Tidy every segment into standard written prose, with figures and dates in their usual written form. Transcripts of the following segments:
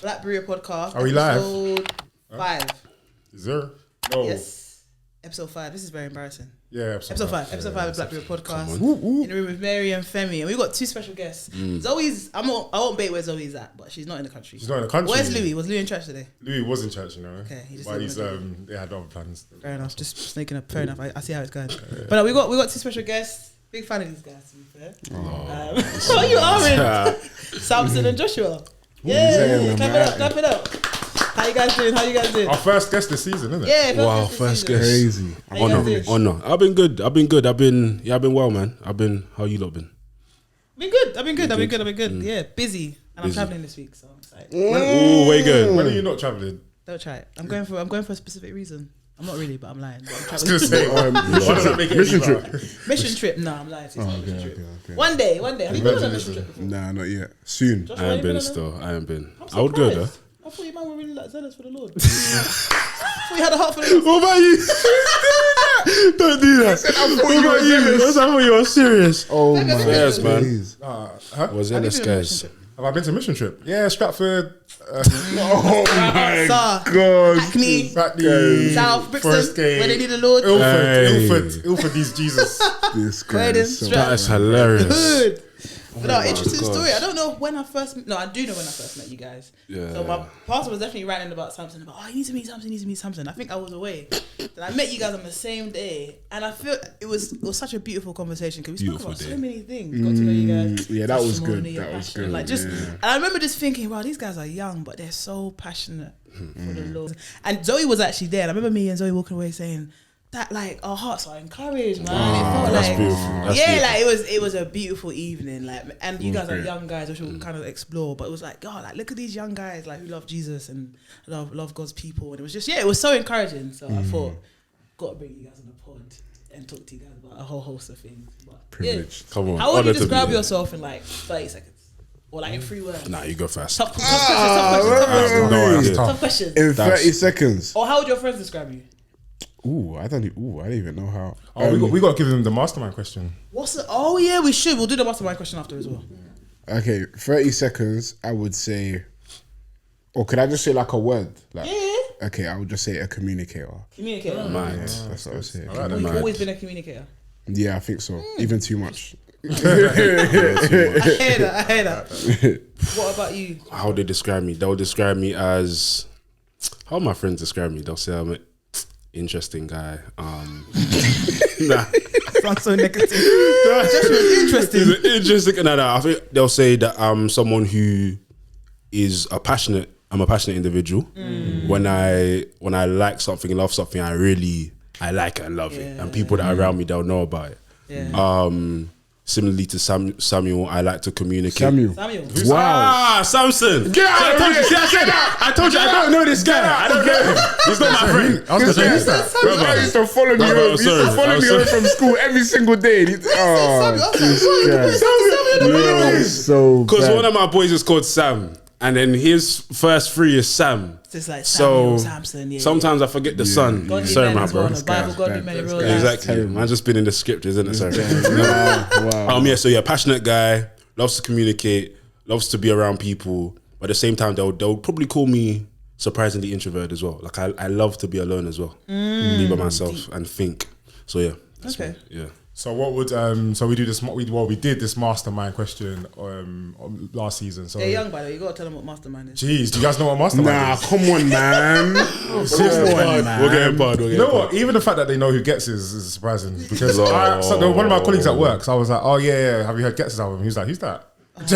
Black Berea podcast. Are we live? Episode 5. Is there? No. Yes. Episode 5. This is very embarrassing. Yeah, episode 5. Episode 5 of Black Berea podcast. Woo. In the room with Mary and Femi. And we've got 2 special guests. Zoe's, I won't bait where Zoe's at, but she's not in the country. She's not in the country. Where's Louis? Was Louis in church today? Louis was in church, Okay, he just but didn't they had other plans. Fair enough. Just snaking up. Fair enough. I see how it's going. But we got 2 special guests. Big fan of these guys, to be fair. What you are in? Samson and Joshua. Yeah, clap it up. How you guys doing? Our first guest this season, isn't it? Yeah, Wow, first guest. Crazy. Honor. I've been good. I've been well, man. How you lot been? I've been good. Yeah, busy. And I'm traveling this week, so I'm excited. Ooh, where you going? When are you not traveling? Don't try it. I'm going for a specific reason. I'm not really, but I'm lying. But I'm I was going to say, why does that make it mission any better? trip. mission trip. No, I'm lying. It's not a mission trip. Okay. One day. Have you been on a mission trip before? Nah, not yet. Soon. Joshua, I have ain't you been on still. I ain't been. I'm I would go though. surprised. I thought you man were really like zealous for the Lord. I thought you had a heart for the Lord. What about you? Don't do that. What about you? I thought you were serious. Oh my Yes, man. days. Huh? Was Have in you the been on a mission skies. trip? Have I been to a mission trip? Yeah, Stratford, Oh my Sir, god. Hackney, Batley, South, Brixton, Forest Gate, where they need the Lord. Ilford, these Jesus. This guy Croydon, is so Stratford. That is hilarious. Good. But no, my interesting gosh. story. I don't know when I first. No, I do know when I first met you guys. Yeah. So my pastor was definitely writing about Samson. About you need to meet Samson. I think I was away. Then I met you guys on the same day, and I feel it was such a beautiful conversation because we spoke Beautiful about day. so many things. Got to know you guys. yeah, that was testimony, good. your That was passion, good. Like just, Yeah. and I remember just thinking, wow, these guys are young, but they're so passionate for the Lord. And Zoe was actually there. And I remember me and Zoe walking away saying that like our hearts are encouraged, man. It felt That's like beautiful. That's yeah, beautiful. like it was a beautiful evening. Like, and you guys are great. young guys, which we'll kind of explore. But it was like, God, like look at these young guys, like who love Jesus and love God's people. And it was just it was so encouraging. So I thought, got to bring you guys on the pod and talk to you guys about a whole host of things. But Privilege. yeah. Come on. How would you Honor to be describe here. yourself in like 30 seconds or like in 3 words? Nah, you go first. Tough questions. No idea. Tough questions. In That's- 30 seconds. Or how would your friends describe you? I don't even know how. Oh, we got to give them the mastermind question. Oh yeah, we should. We'll do the mastermind question after as well. Okay, 30 seconds, I would say, or could I just say like a word? Like, Yeah. okay, I would just say a communicator. Communicator. Mad. That's what I would say. You've always been a communicator. Yeah, I think so. Even too much. I hear that. What about you? How they describe me? They'll describe me as how my friends describe me. They'll say I'm an interesting guy. Nah. Sounds so negative. Just interesting. Interesting. No. I think they'll say that I'm someone who is I'm a passionate individual. When I like something, love something, I like it and love it. And people that are around me, they'll know about it. Yeah. Similarly to Samuel, I like to communicate. Samuel. Wow, Samson! Get out of here! I told you, I don't know this guy. I don't know him. He's not my friend. I was going to say, who's that? He used to follow me Brother, home. I'm He used to sorry. follow I'm me sorry. home from school every single day. This guy. He's so Because bad. one of my boys is called Sam, and then his first 3 is Sam. Just like So Samuel, Samson. Yeah, sometimes I forget the son. God Sorry, made my as well. bro. The Bible, God bad. made it This real guy life. Exactly. Man, just been in the script, isn't it? Sorry. Wow. So passionate guy, loves to communicate, loves to be around people. But at the same time, they'll probably call me surprisingly introverted as well. Like I love to be alone as well, be by myself and think. So yeah. That's Okay. Yeah. So what would so we did this mastermind question last season. So They're young, by the way. You gotta tell them what mastermind is. Jeez, do you guys know what mastermind Nah, is? come on, man. We'll get him pod. You know what? Even the fact that they know who Gets is surprising because one of my colleagues at work, so I was like, oh yeah, have you heard Gets' album? He was like, who's that? No. But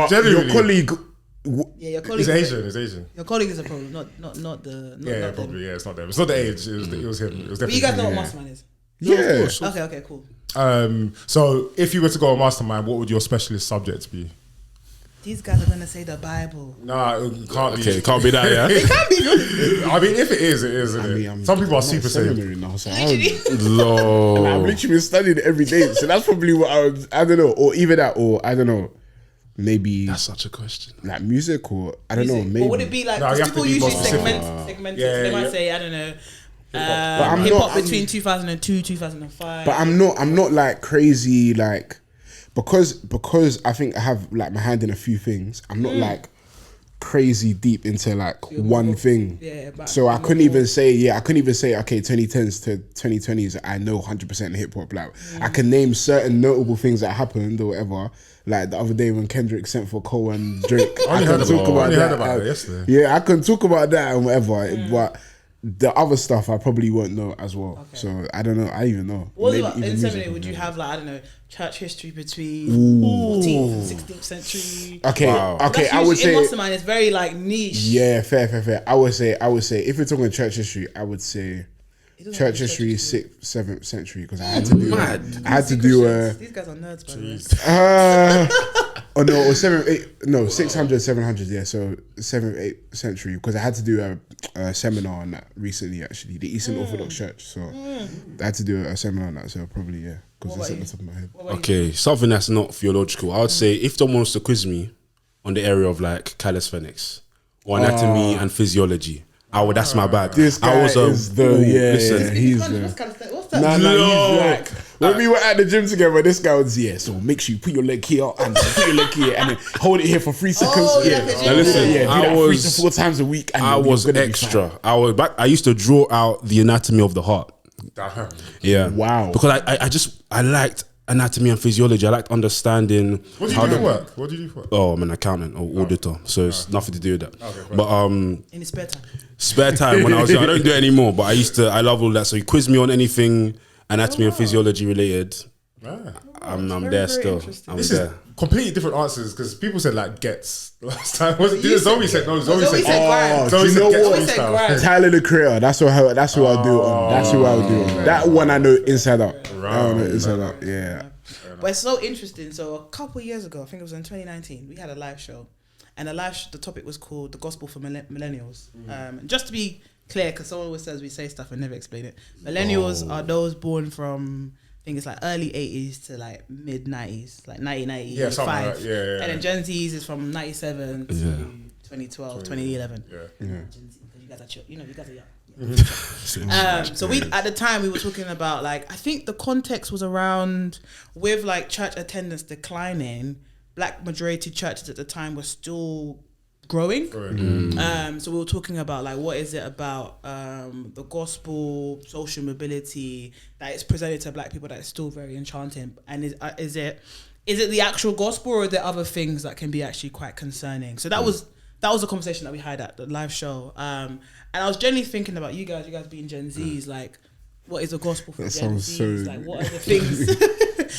Genuinely. your colleague. Yeah, your colleague. He's Asian. Your colleague is a problem, not the. Yeah, not probably. Yeah, it's not them. It's not the age. It was him. It was But definitely you guys know him. what mastermind is. Yeah. Okay, cool. So if you were to go on mastermind, what would your specialist subject be? These guys are gonna say the Bible. Nah, it can't be. Okay, it can't be that, yeah? It can be. I mean, if it is, it is. Isn't it? Some people are super safe. Now, so Lord. I've literally been studying it every day. So that's probably what I don't know. Or either that, or I don't know. Maybe That's such a question. like music, or I don't know. Maybe. Or would it be like? No, you 'cause have to people be usually more specific. segment it. Yeah, So they might yeah. say, I don't know. I'm Hip not- hop between 2002, 2005. But I'm not like crazy because I think I have like my hand in a few things. I'm not like crazy deep into like one thing. Yeah, so I couldn't even say okay, 2010s to 2020s. I know 100% hip hop. Like I can name certain notable things that happened or whatever. Like the other day when Kendrick sent for Cole and Drake, I can talk about that. Yesterday. Yeah, I can talk about that and whatever. But the other stuff I probably won't know as well. Okay. So I don't know. I even know. What about in 70? Would you have like, I don't know, church history between 14th and 16th century? Okay, okay. I would say in Mastermind it's very like niche. Yeah, fair. I would say if we're talking church history, I would say church history 6th, 7th century because I had to do. I had to do. These guys are nerds, by the way. Oh no, or 600, 700. Yeah, so 7th, 8th century because I had to do a seminar on that recently. Actually, the Eastern Orthodox Church. So I had to do a seminar on that. So probably because it's at the top of my head. Okay, something that's not theological. I would say if someone wants to quiz me on the area of like calisthenics or anatomy and physiology, that's my bag. This guy is listen. He's what's that? He's like when we were at the gym together. This guy was so make sure you put your leg here and put your leg here and then hold it here for 3 seconds. Now listen, do that 3 to 4 times a week. And I was extra. I used to draw out the anatomy of the heart. Yeah, wow. Because I liked anatomy and physiology. I liked understanding. What do you do for work? What do you do for work? Oh, I'm an accountant or auditor, so it's nothing to do with that. Okay, but in his spare time. Spare time when I was young, I don't do it anymore. But I love all that. So you quiz me on anything anatomy and physiology related. I'm there still. This is completely different answers because people said like gets last time. Zoe said no. Zoe said grind. Do you know what? Tyler the Creator. That's who I'll do on. That's who I'll do on. That one I know inside out. I know inside out. Yeah. But it's so interesting. So a couple of years ago, I think it was in 2019, we had a live show, and the topic was called "The Gospel for Millennials." Just to be clear, because someone always says we say stuff and never explain it. Millennials are those born from, I think it's like early 80s to like mid 90s, like 1995. Like that. And then Gen Zs is from 97 to 2012, 2011. Yeah. Gen Z, because you guys are you guys are young. So we at the time we were talking about like, I think the context was around with like church attendance declining, black majority churches at the time were still growing. So we were talking about like, what is it about the gospel, social mobility that is presented to black people that is still very enchanting, and is it the actual gospel, or are there other things that can be actually quite concerning? So that was a conversation that we had at the live show, and I was generally thinking about you guys being Gen Zs, like, what is the gospel for Gen Zs? Like, what are the things?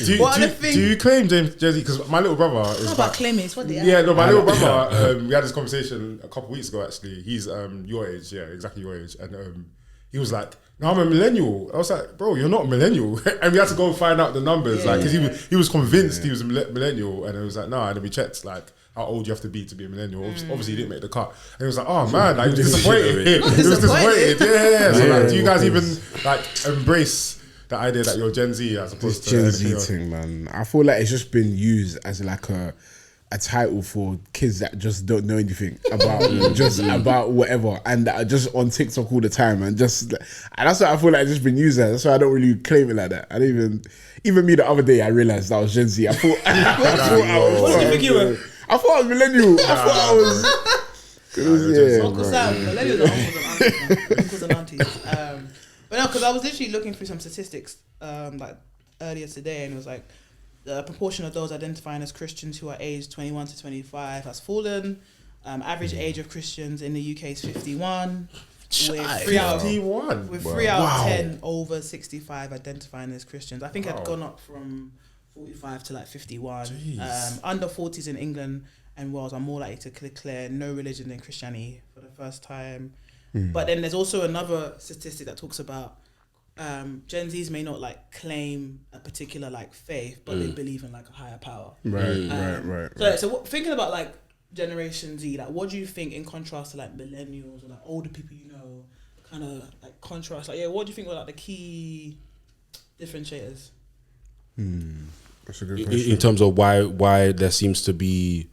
Do you claim Gen Z? Because my little brother is. Not about claiming, it's what they are. Yeah, no, my little brother. We had this conversation a couple of weeks ago. Actually, he's your age, exactly your age, and he was like, "No, I'm a millennial." I was like, "Bro, you're not a millennial," and we had to go find out the numbers, because he was convinced he was a millennial, and it was like, "No," and then we checked like how old you have to be to be a millennial. Obviously, he didn't make the cut. And he was like, "Oh man, like, he was disappointed." He was disappointed. Yeah. So like, do you guys even like embrace the idea that you're Gen Z as opposed to Gen Z thing, man? I feel like it's just been used as like a title for kids that just don't know anything about about whatever, and that are just on TikTok all the time, and that's what I feel like it's just been used as. That's why I don't really claim it like that. I don't even me the other day I realized that I was Gen Z. I thought What did you think you were? I thought I was millennial. I thought I was. Uncle Sam, millennials are uncles and aunties. But no, because I was literally looking through some statistics like earlier today, and it was like the proportion of those identifying as Christians who are aged 21 to 25 has fallen. Average age of Christians in the UK is 51. With 3 out of 10 over 65 identifying as Christians. I think it had gone up from 45 to like 51. Under 40s in England and Wales are more likely to declare no religion than Christianity for the first time. But then there's also another statistic that talks about Gen Zs may not like claim a particular like faith, but they believe in like a higher power. Right. So thinking about like Generation Z, like, what do you think in contrast to like millennials or like older people, kind of like contrast? Like, what do you think were like the key differentiators? That's a good question. In terms of why there seems to be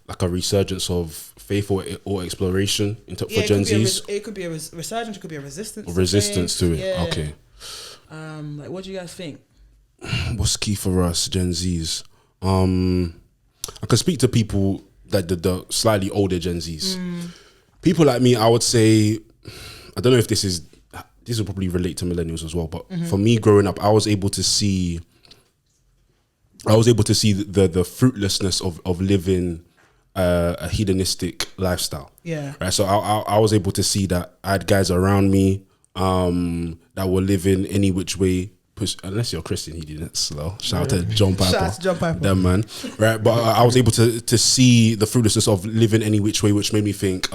like a resurgence of faith or exploration for Gen Zs. It could be a resurgence. It could be a resistance. Resistance to it. Yeah. Okay. Like, what do you guys think? What's key for us, Gen Zs? I can speak to people like the slightly older Gen Zs. People like me, I would say, I don't know if this will probably relate to millennials as well, but for me growing up, I was able to see the fruitlessness of living a hedonistic lifestyle. Yeah. Right. So I was able to see that I had guys around me that were living any which way. Unless you're Christian, he didn't slow. Shout out to John Piper. Shout out to John Piper. That man. Right. But I was able to see the fruitlessness of living any which way, which made me think,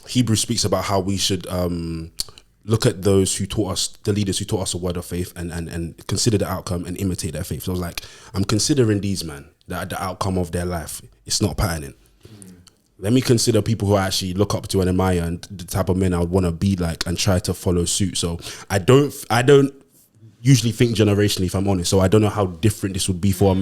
Hebrew speaks about how we should look at those who taught us, the leaders who taught us a word of faith, and consider the outcome and imitate their faith. So I was like, I'm considering these man, that the outcome of their life, it's not patterning. Let me consider people who I actually look up to and admire, and the type of men I would want to be like and try to follow suit. So I don't usually think generationally, if I'm honest. So I don't know how different this would be for a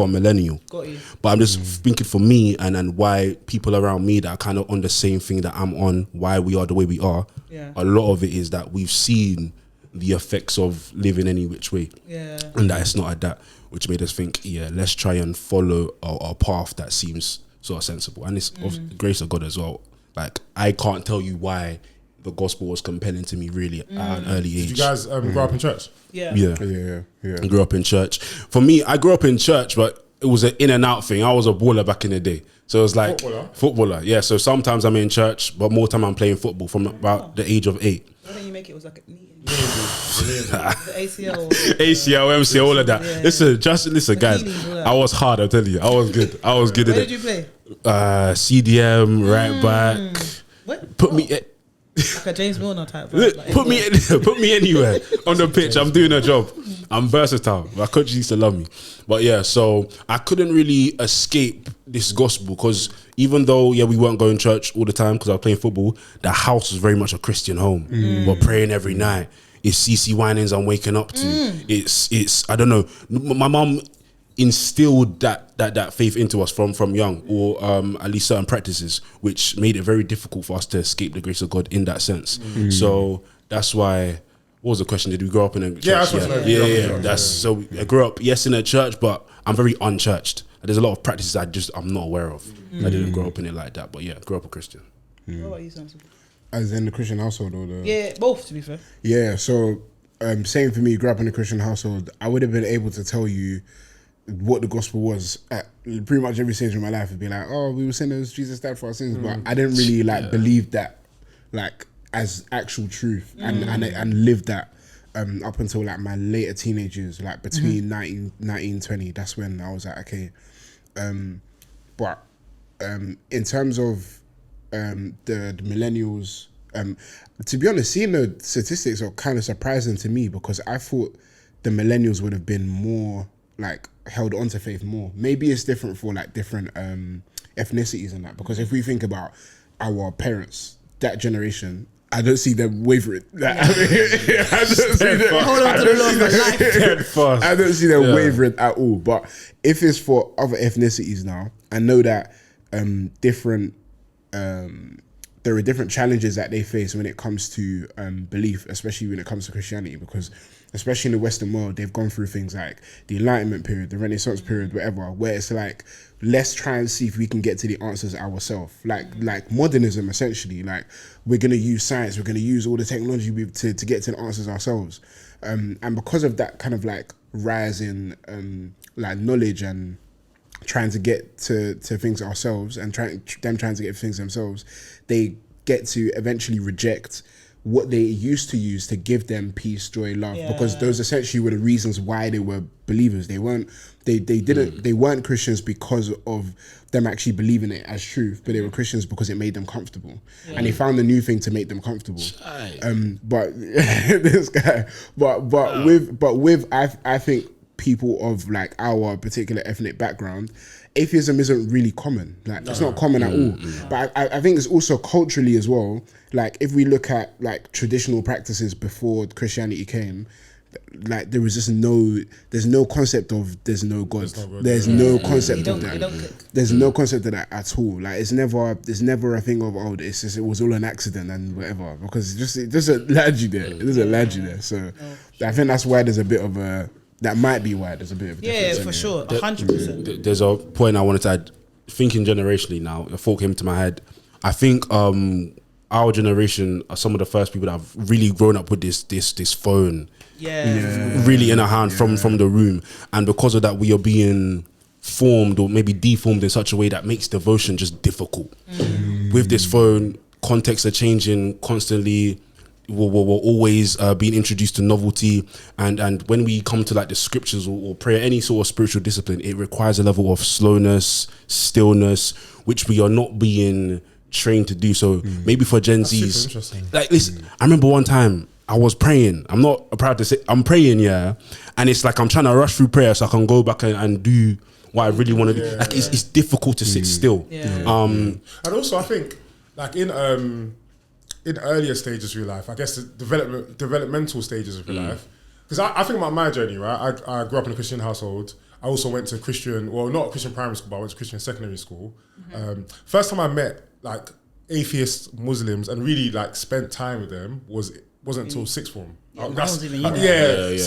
millennial. Got you. But I'm just thinking for me and why people around me that are kind of on the same thing that I'm on, why we are the way we are. Yeah. A lot of it is that we've seen the effects of living any which way. Yeah. And that it's not at that, which made us think, let's try and follow a path that seems sort of sensible. And it's of the grace of God as well. Like, I can't tell you why the gospel was compelling to me really at an early age. Did you guys grow up in church? Yeah. I grew up in church. For me, I grew up in church, but it was an in and out thing. I was a baller back in the day. So it was like footballer. Yeah. So sometimes I'm in church, but more time I'm playing football from about the age of 8. Why don't you make it was like a knee injury? The ACL. ACL, MCL, all of that. Yeah. Listen, guys. I was hard, I tell you. I was good. I was good Where at did it. you play? CDM, right back. What? Put me. Like a James Milner type. Like, Put me anywhere on the pitch. I'm doing a job. I'm versatile. My coach used to love me. But yeah, so I couldn't really escape this gospel because even though we weren't going to church all the time because I was playing football, the house was very much a Christian home. We're praying every night. It's CC Winings I'm waking up to. It's I don't know. My mum instilled that faith into us from young, or at least certain practices, which made it very difficult for us to escape the grace of God in that sense. So that's why. What was the question? Did we grow up in a church? Yeah. That's so I grew up in a church, but I'm very unchurched. There's a lot of practices I'm not aware of. I didn't grow up in it like that, but grew up a Christian. What about you, Samson? As in the Christian household or the... Yeah, both to be fair. Yeah, so same for me, grew up in a Christian household. I would have been able to tell you what the gospel was at pretty much every stage of my life. It'd be like, oh, we were sinners, Jesus died for our sins. But I didn't really believe that as actual truth and live that up until like my later teenage years, like between 19, 20. That's when I was like, okay. But in terms of the millennials, to be honest, seeing the statistics are kind of surprising to me because I thought the millennials would have been more like held onto faith more. Maybe it's different for like different ethnicities and that, because if we think about our parents, that generation, I don't see them wavering. I don't see them wavering at all. But if it's for other ethnicities now, I know that there are different challenges that they face when it comes to belief, especially when it comes to Christianity, because especially in the Western world, they've gone through things like the Enlightenment period, the Renaissance period, whatever, where it's like, let's try and see if we can get to the answers ourselves. Like modernism, essentially. Like, we're going to use science, we're going to use all the technology to get to the answers ourselves. And because of that kind of like rise in like knowledge and trying to get to things ourselves and trying to get things themselves, they get to eventually reject what they used to use to give them peace, joy, love, because those essentially were the reasons why they were believers. They weren't Christians because of them actually believing it as truth, but they were Christians because it made them comfortable, and they found a new thing to make them comfortable. But this guy, with I think people of like our particular ethnic background, atheism isn't really common. Like, it's not common at all. But I think it's also culturally as well. Like, if we look at like traditional practices before Christianity came, like there was just there's no concept of there's no God. There's no concept of that. There's no concept of that at all. Like, there's never a thing of it was all an accident and whatever, because it doesn't land you there. It doesn't land you there. So I think that's why there's a bit of a that might be why there's a bit of a difference. for sure, 100%. There's a point I wanted to add. Thinking generationally now, a thought came to my head. I think our generation are some of the first people that have really grown up with this phone, really in our hand from the room, and because of that, we are being formed or maybe deformed in such a way that makes devotion just difficult. With this phone, contexts are changing constantly. We're always being introduced to novelty, and when we come to like the scriptures or prayer, any sort of spiritual discipline, it requires a level of slowness, stillness, which we are not being trained to do. So maybe for Gen Zs, like listen, I remember one time I was praying. I'm not proud to say I'm praying, and it's like I'm trying to rush through prayer so I can go back and do what I really want to do. Like it's difficult to sit still. And also I think like in earlier stages of your life, I guess the developmental stages of your life, because I think about my journey, right? I grew up in a Christian household. I also went to Christian, well, not a Christian primary school, but I went to Christian secondary school. First time I met like atheist Muslims and really like spent time with them wasn't until sixth form. Uni, really.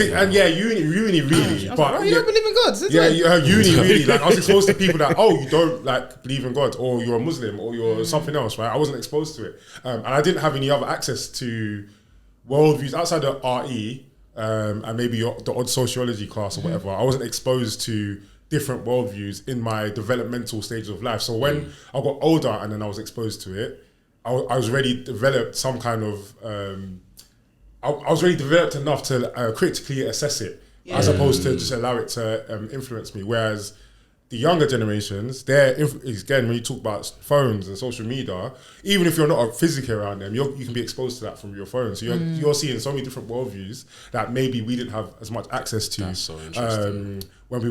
But you don't believe in God? Uni really. Like I was exposed to people that you don't like believe in God, or you're a Muslim, or you're something else, right? I wasn't exposed to it, and I didn't have any other access to worldviews outside of RE, and maybe the odd sociology class or whatever. I wasn't exposed to different worldviews in my developmental stages of life. So when I got older and then I was exposed to it, I was already developed some kind of. I was really developed enough to critically assess it, as opposed to just allow it to influence me. Whereas the younger generations, again, when you talk about phones and social media, even if you're not physically around them, you can be exposed to that from your phone. So you're seeing so many different worldviews that maybe we didn't have as much access to. That's so interesting. When we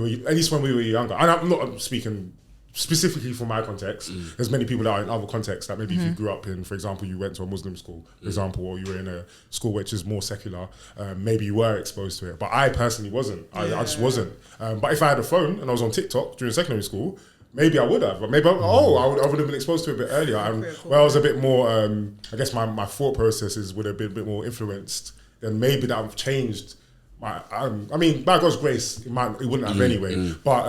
were younger. And I'm not speaking specifically for my context. There's many people that are in other contexts that maybe if you grew up in, for example, you went to a Muslim school, for example, or you were in a school which is more secular, maybe you were exposed to it. But I personally wasn't. I just wasn't. But if I had a phone and I was on TikTok during secondary school, maybe I would have. But maybe I would have been exposed to it a bit earlier. And where I was a bit more, I guess my thought processes would have been a bit more influenced, then maybe that would have changed. I mean, by God's grace, it wouldn't have anyway. But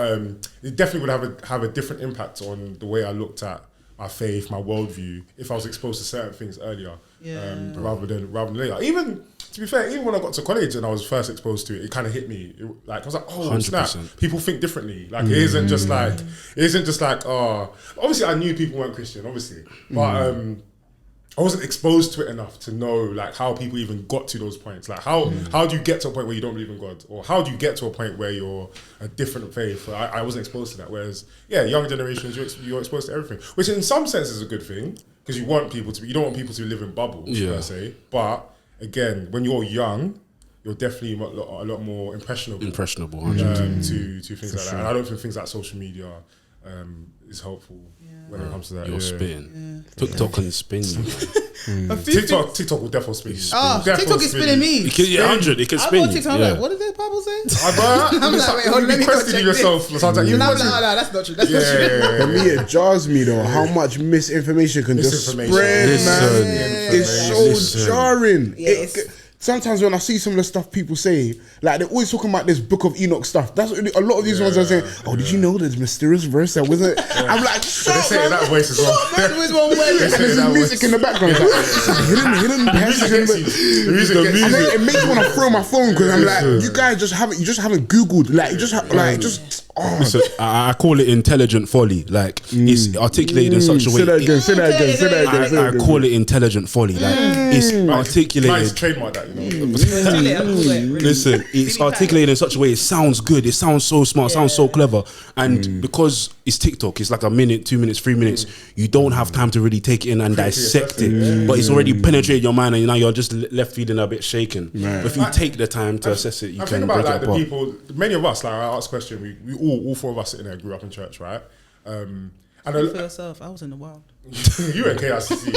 it definitely would have a different impact on the way I looked at my faith, my worldview, if I was exposed to certain things earlier, rather than later. Even to be fair, even when I got to college and I was first exposed to it, it kind of hit me. I was like, oh, 100%. Snap! People think differently. Like it isn't just like obviously I knew people weren't Christian, obviously, but. I wasn't exposed to it enough to know like how people even got to those points. Like how do you get to a point where you don't believe in God, or how do you get to a point where you're a different faith? I wasn't exposed to that. Whereas younger generations you're exposed to everything, which in some sense is a good thing because you don't want people to live in bubbles per se. But again, when you're young, you're definitely a lot more impressionable to things like that. And I don't think things like social media is helpful. When it comes to that, you're spitting. TikTok can spin you. TikTok will definitely spin you. TikTok is spinning me. It can 100. It can spin you. TikTok, I'm like, what did the Bible say? I'm like, wait, hold on, let me go check yourself. No, that's not true. That's not true. For me, it jars me though how much misinformation can just spread, man. It's so jarring. Sometimes when I see some of the stuff people say, like they're always talking about this Book of Enoch stuff. That's a lot of these ones are saying, "Oh, did you know there's a mysterious verse that wasn't?" I'm like, "Shut up!" They say that voice as well. There's music in the background. Hidden passage. And then it makes me want to throw my phone because I'm like, "You guys just haven't Googled, like you just." Listen, I call it intelligent folly. Like it's articulated in such a way. Say that again. I call it intelligent folly. Like it's articulated. Nice trademark that, you know. Listen, it's articulated in such a way. It sounds good. It sounds so smart. It sounds so clever. And because it's TikTok, it's like a minute, 2 minutes, 3 minutes. You don't have time to really take it in and dissect it. But it's already penetrated your mind, and now you're just left feeling a bit shaken. But if you take the time to assess it, you can break it apart. The people, many of us, like I asked a question, we all four of us sitting there grew up in church, right? And for yourself, I was in the wild. You were KRCC.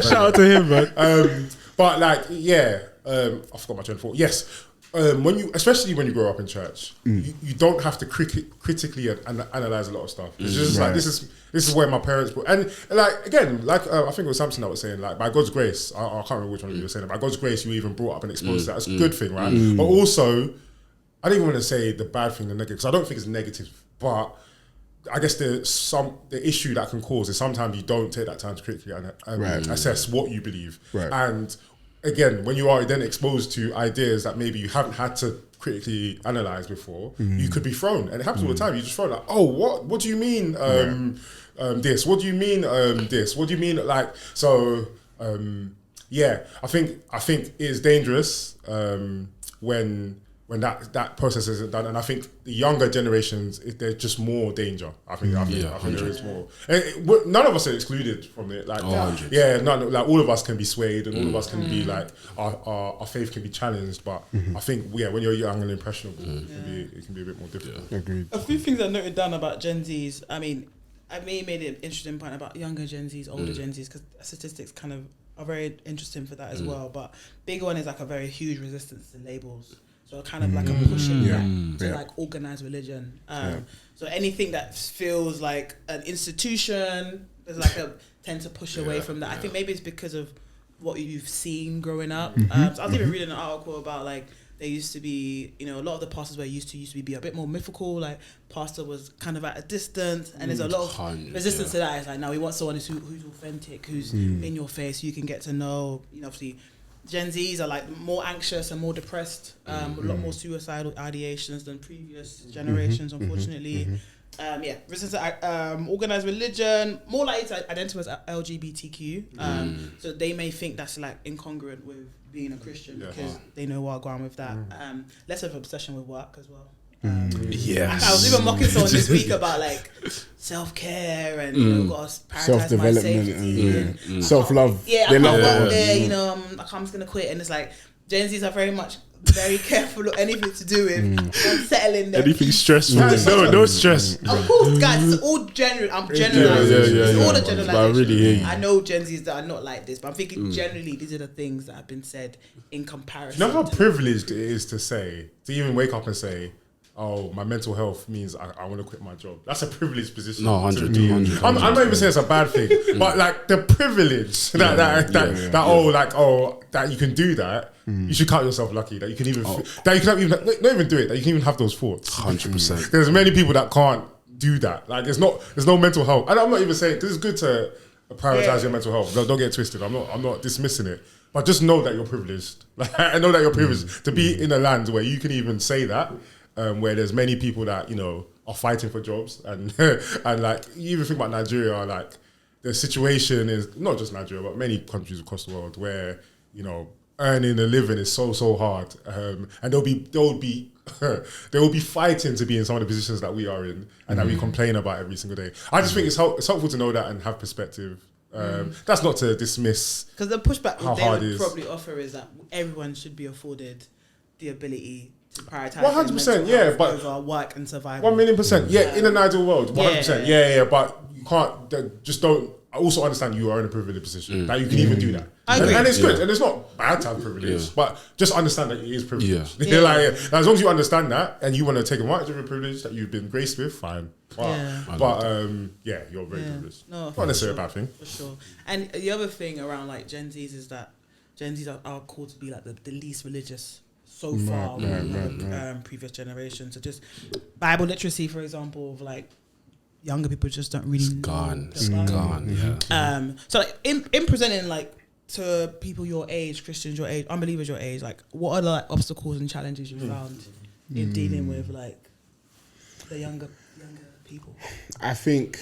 Shout out to him, man. But like, I forgot my train of thought. Yes, especially when you grow up in church, you don't have to critically analyze a lot of stuff. It's just like this is where my parents put, and like again, like I think it was Samson that was saying, like by God's grace, I can't remember which one of you were saying it. By God's grace, you even brought up and exposed that. That's a good thing, right? But also, I don't even want to say the bad thing, the negative, because I don't think it's negative, but I guess the issue that can cause is sometimes you don't take that time to critically assess what you believe, and again, when you are then exposed to ideas that maybe you haven't had to critically analyze before, you could be thrown, and it happens all the time. You just throw like, oh, what do you mean this? What do you mean this? What do you mean like so? I think it is dangerous when that process isn't done, and I think the younger generations, there's just more danger. I think there is more. None of us are excluded from it. Like, like all of us can be swayed, and all of us can be like our faith can be challenged. But I think when you're young and impressionable, it can be a bit more difficult. Agreed. A few things I noted down about Gen Zs. I mean, I made an interesting point about younger Gen Zs, older Gen Zs, because statistics kind of are very interesting for that as well. But big one is like a very huge resistance to labels. So kind of like a pushing back to like organized religion. So anything that feels like an institution, there's like a tend to push away from that. I think maybe it's because of what you've seen growing up. So I was even reading an article about like there used to be, a lot of the pastors were used to be a bit more mythical. Like pastor was kind of at a distance, and there's a lot of resistance to that. It's like, now we want someone who's authentic, who's in your face, you can get to know. Obviously, Gen Zs are like more anxious and more depressed, a lot more suicidal ideations than previous generations, unfortunately. Resistance to organized religion, more likely to identify as LGBTQ. So they may think that's like incongruent with being a Christian because they know where I'm going with that. Less of obsession with work as well. I was even mocking someone this week about like self-care and got to prioritize my safety and self-love. They love that. I'm just gonna quit, and it's like Gen Zs are very careful of anything to do with settling them. Anything stressful? No stress. Of course, guys, it's all general. I'm generalizing. It's all the generalization. I really hear you. I know Gen Zs that are not like this, but I'm thinking generally these are the things that have been said in comparison. You know how privileged it is to even wake up and say, oh, my mental health means I want to quit my job. That's a privileged position. No, 100. I'm not even saying it's a bad thing, but like the privilege that you can do that, you should count yourself lucky that you can even that you can not even do it, that you can even have those thoughts. 100%. There's many people that can't do that. Like there's no mental health, and I'm not even saying because it's good to prioritize your mental health. Don't get it twisted. I'm not dismissing it. But just know that you're privileged. Like, I know that you're privileged to be in a land where you can even say that. Where there's many people that are fighting for jobs, and and like you even think about Nigeria, like the situation is not just Nigeria but many countries across the world where earning a living is so hard, and they'll be fighting to be in some of the positions that we are in and that we complain about every single day. I just think it's helpful to know that and have perspective. That's not to dismiss, because the pushback they would is. Probably offer is that everyone should be afforded the ability to prioritize 100%, but over work and survival. 1,000,000%, in an ideal world, 100%, but you can't. Just don't. I also understand you are in a privileged position that you can even do that, and it's good, and it's not bad to have privilege, but just understand that it is privilege. Like, as long as you understand that and you want to take advantage of your privilege that you've been graced with, fine. But you're very privileged. No, not necessarily a bad thing for sure. And the other thing around like Gen Zs is that Gen Zs are called to be like the least religious. So far, previous generations. So just Bible literacy, for example, of like younger people just don't really know. It's gone. So like in presenting like to people your age, Christians your age, unbelievers your age, like what are the like obstacles and challenges you found in dealing with like the younger people? I think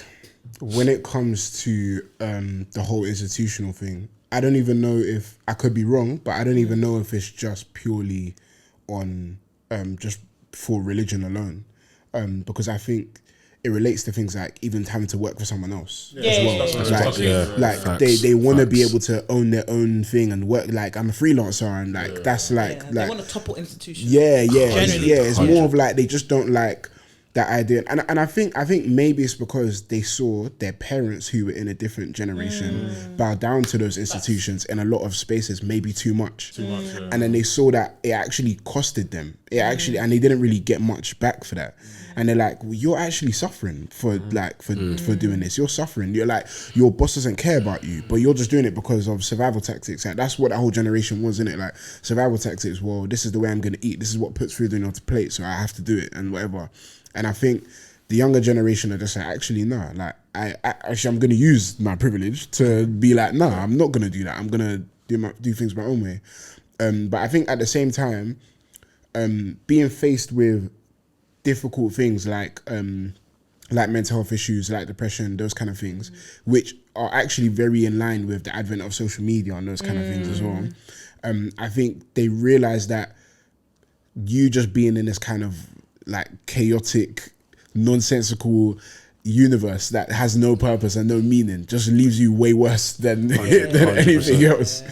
when it comes to the whole institutional thing, I don't even know if I could be wrong, but I don't even know if it's just purely on just for religion alone, because I think it relates to things like even having to work for someone else as well. They want to be able to own their own thing and work. Like I'm a freelancer, and like that's like they want to topple institutions. It's more of like they just don't like that idea, and I think maybe it's because they saw their parents who were in a different generation bow down to those institutions in a lot of spaces, maybe too much, yeah. and then they saw that it actually costed them. It actually, and they didn't really get much back for that. And they're like, well, you're actually suffering for doing this. You're suffering. You're like, your boss doesn't care about you, but you're just doing it because of survival tactics. And that's what that whole generation was, isn't it? Like survival tactics. Well, this is the way I'm going to eat. This is what puts food on your plate, so I have to do it and whatever. And I think the younger generation are just like, actually, no. Like, I'm going to use my privilege to be like, no, I'm not going to do that. I'm going to do things my own way. But I think at the same time, being faced with difficult things like mental health issues, like depression, those kind of things, which are actually very in line with the advent of social media and those kind of things as well. I think they realize that you just being in this kind of like chaotic, nonsensical universe that has no purpose and no meaning just leaves you way worse than anything else.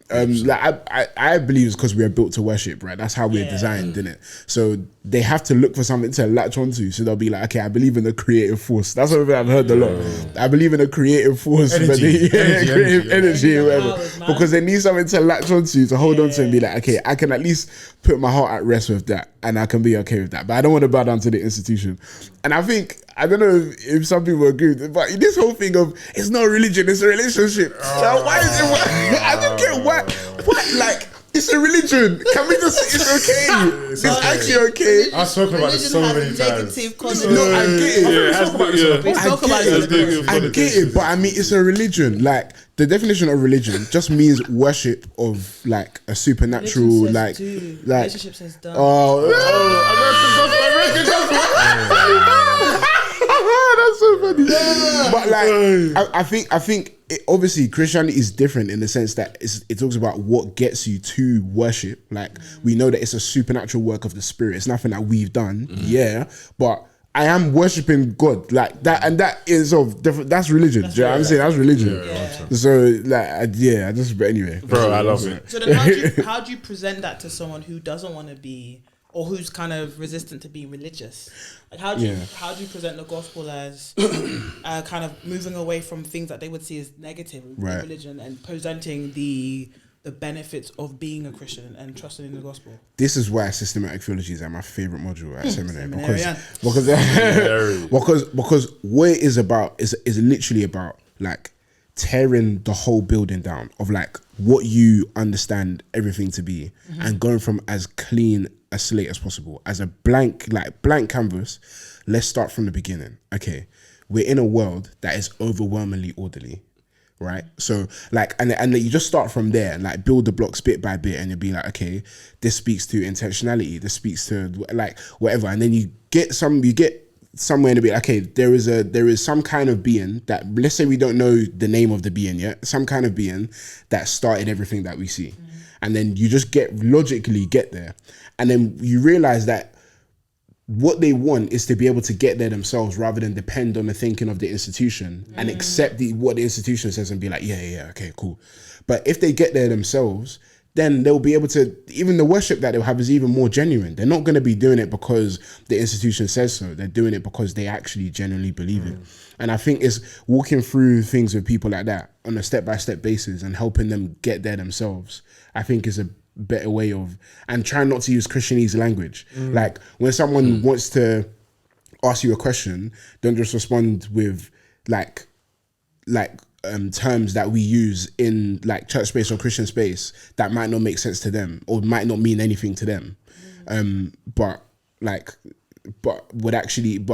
Like I believe it's because we are built to worship, right? That's how we're designed, innit? So they have to look for something to latch onto. So they'll be like, okay, I believe in a creative force. That's something I've heard a lot. I believe in a creative force, energy, whatever. Because they need something to latch onto, to hold on to and be like, okay, I can at least put my heart at rest with that and I can be okay with that. But I don't want to bow down to the institution. And I think, I don't know if some people agree with it, but this whole thing of it's not a religion, it's a relationship. So why is it? I don't get why. What? Like, it's a religion. Can we just? It's okay. It's actually okay. I've spoken about this so many times. No, I get it. I get it, but I mean, it's a religion. Like the definition of religion just means worship of like a supernatural, like relationships is done. That's so funny. But like, I think obviously Christianity is different in the sense that it talks about what gets you to worship. Like we know that it's a supernatural work of the Spirit. It's nothing that we've done. But I am worshiping God like that, and that is of different. That's religion. Do you know what I'm saying? That's religion. So like, but anyway, bro, I love it. So then, how do you present that to someone who doesn't want to be, or who's kind of resistant to being religious? Like how do you present the gospel as kind of moving away from things that they would see as negative in religion and presenting the benefits of being a Christian and trusting in the gospel? This is why systematic theology is like my favorite module at seminary because what it is about is literally about like tearing the whole building down of like what you understand everything to be and going from as clean a slate as possible, as a blank canvas. Let's start from the beginning. Okay, we're in a world that is overwhelmingly orderly, right? So like, and you just start from there and like build the blocks bit by bit, and you'll be like, okay, this speaks to intentionality, this speaks to like whatever, and then you get somewhere in a bit. Okay, there is some kind of being that, let's say we don't know the name of the being yet, some kind of being that started everything that we see, and then you just logically get there. And then you realize that what they want is to be able to get there themselves rather than depend on the thinking of the institution and accept what the institution says and be like, yeah, okay, cool. But if they get there themselves, then they'll be able to, even the worship that they'll have is even more genuine. They're not going to be doing it because the institution says so. They're doing it because they actually genuinely believe it. And I think it's walking through things with people like that on a step-by-step basis and helping them get there themselves, I think is a better way of, and trying not to use Christianese language. Like when someone wants to ask you a question, don't just respond with like terms that we use in like church space or Christian space that might not make sense to them or might not mean anything to them, but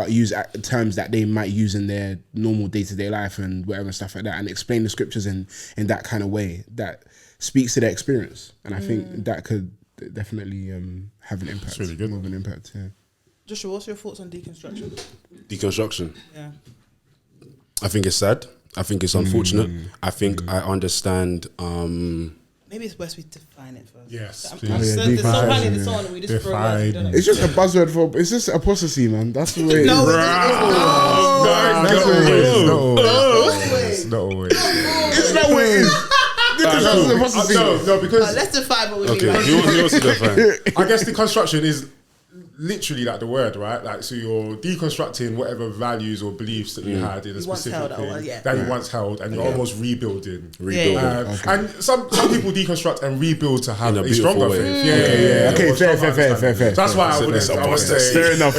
use terms that they might use in their normal day-to-day life and whatever stuff like that, and explain the scriptures in that kind of way that speaks to their experience. And I think that could definitely have an impact. It's really good. More of an impact, yeah. Joshua, what's your thoughts on deconstruction? Deconstruction? Yeah. I think it's sad. I think it's unfortunate. I think I understand... Maybe it's best we define it first. Yes, There's so many that's on, we just throw words, we don't know. It's just a buzzword for... It's just apostasy, man. That's the way it is. No, it's not always. It's not what it is. No, because let's define what we mean. Okay, he wants to define. I guess the construction is literally like the word, right? Like, so you're deconstructing whatever values or beliefs that you had in a specific thing that you once held, and you're almost rebuilding. And some people deconstruct and rebuild to have a stronger faith. Okay, fair. That's why I would say. Fair enough.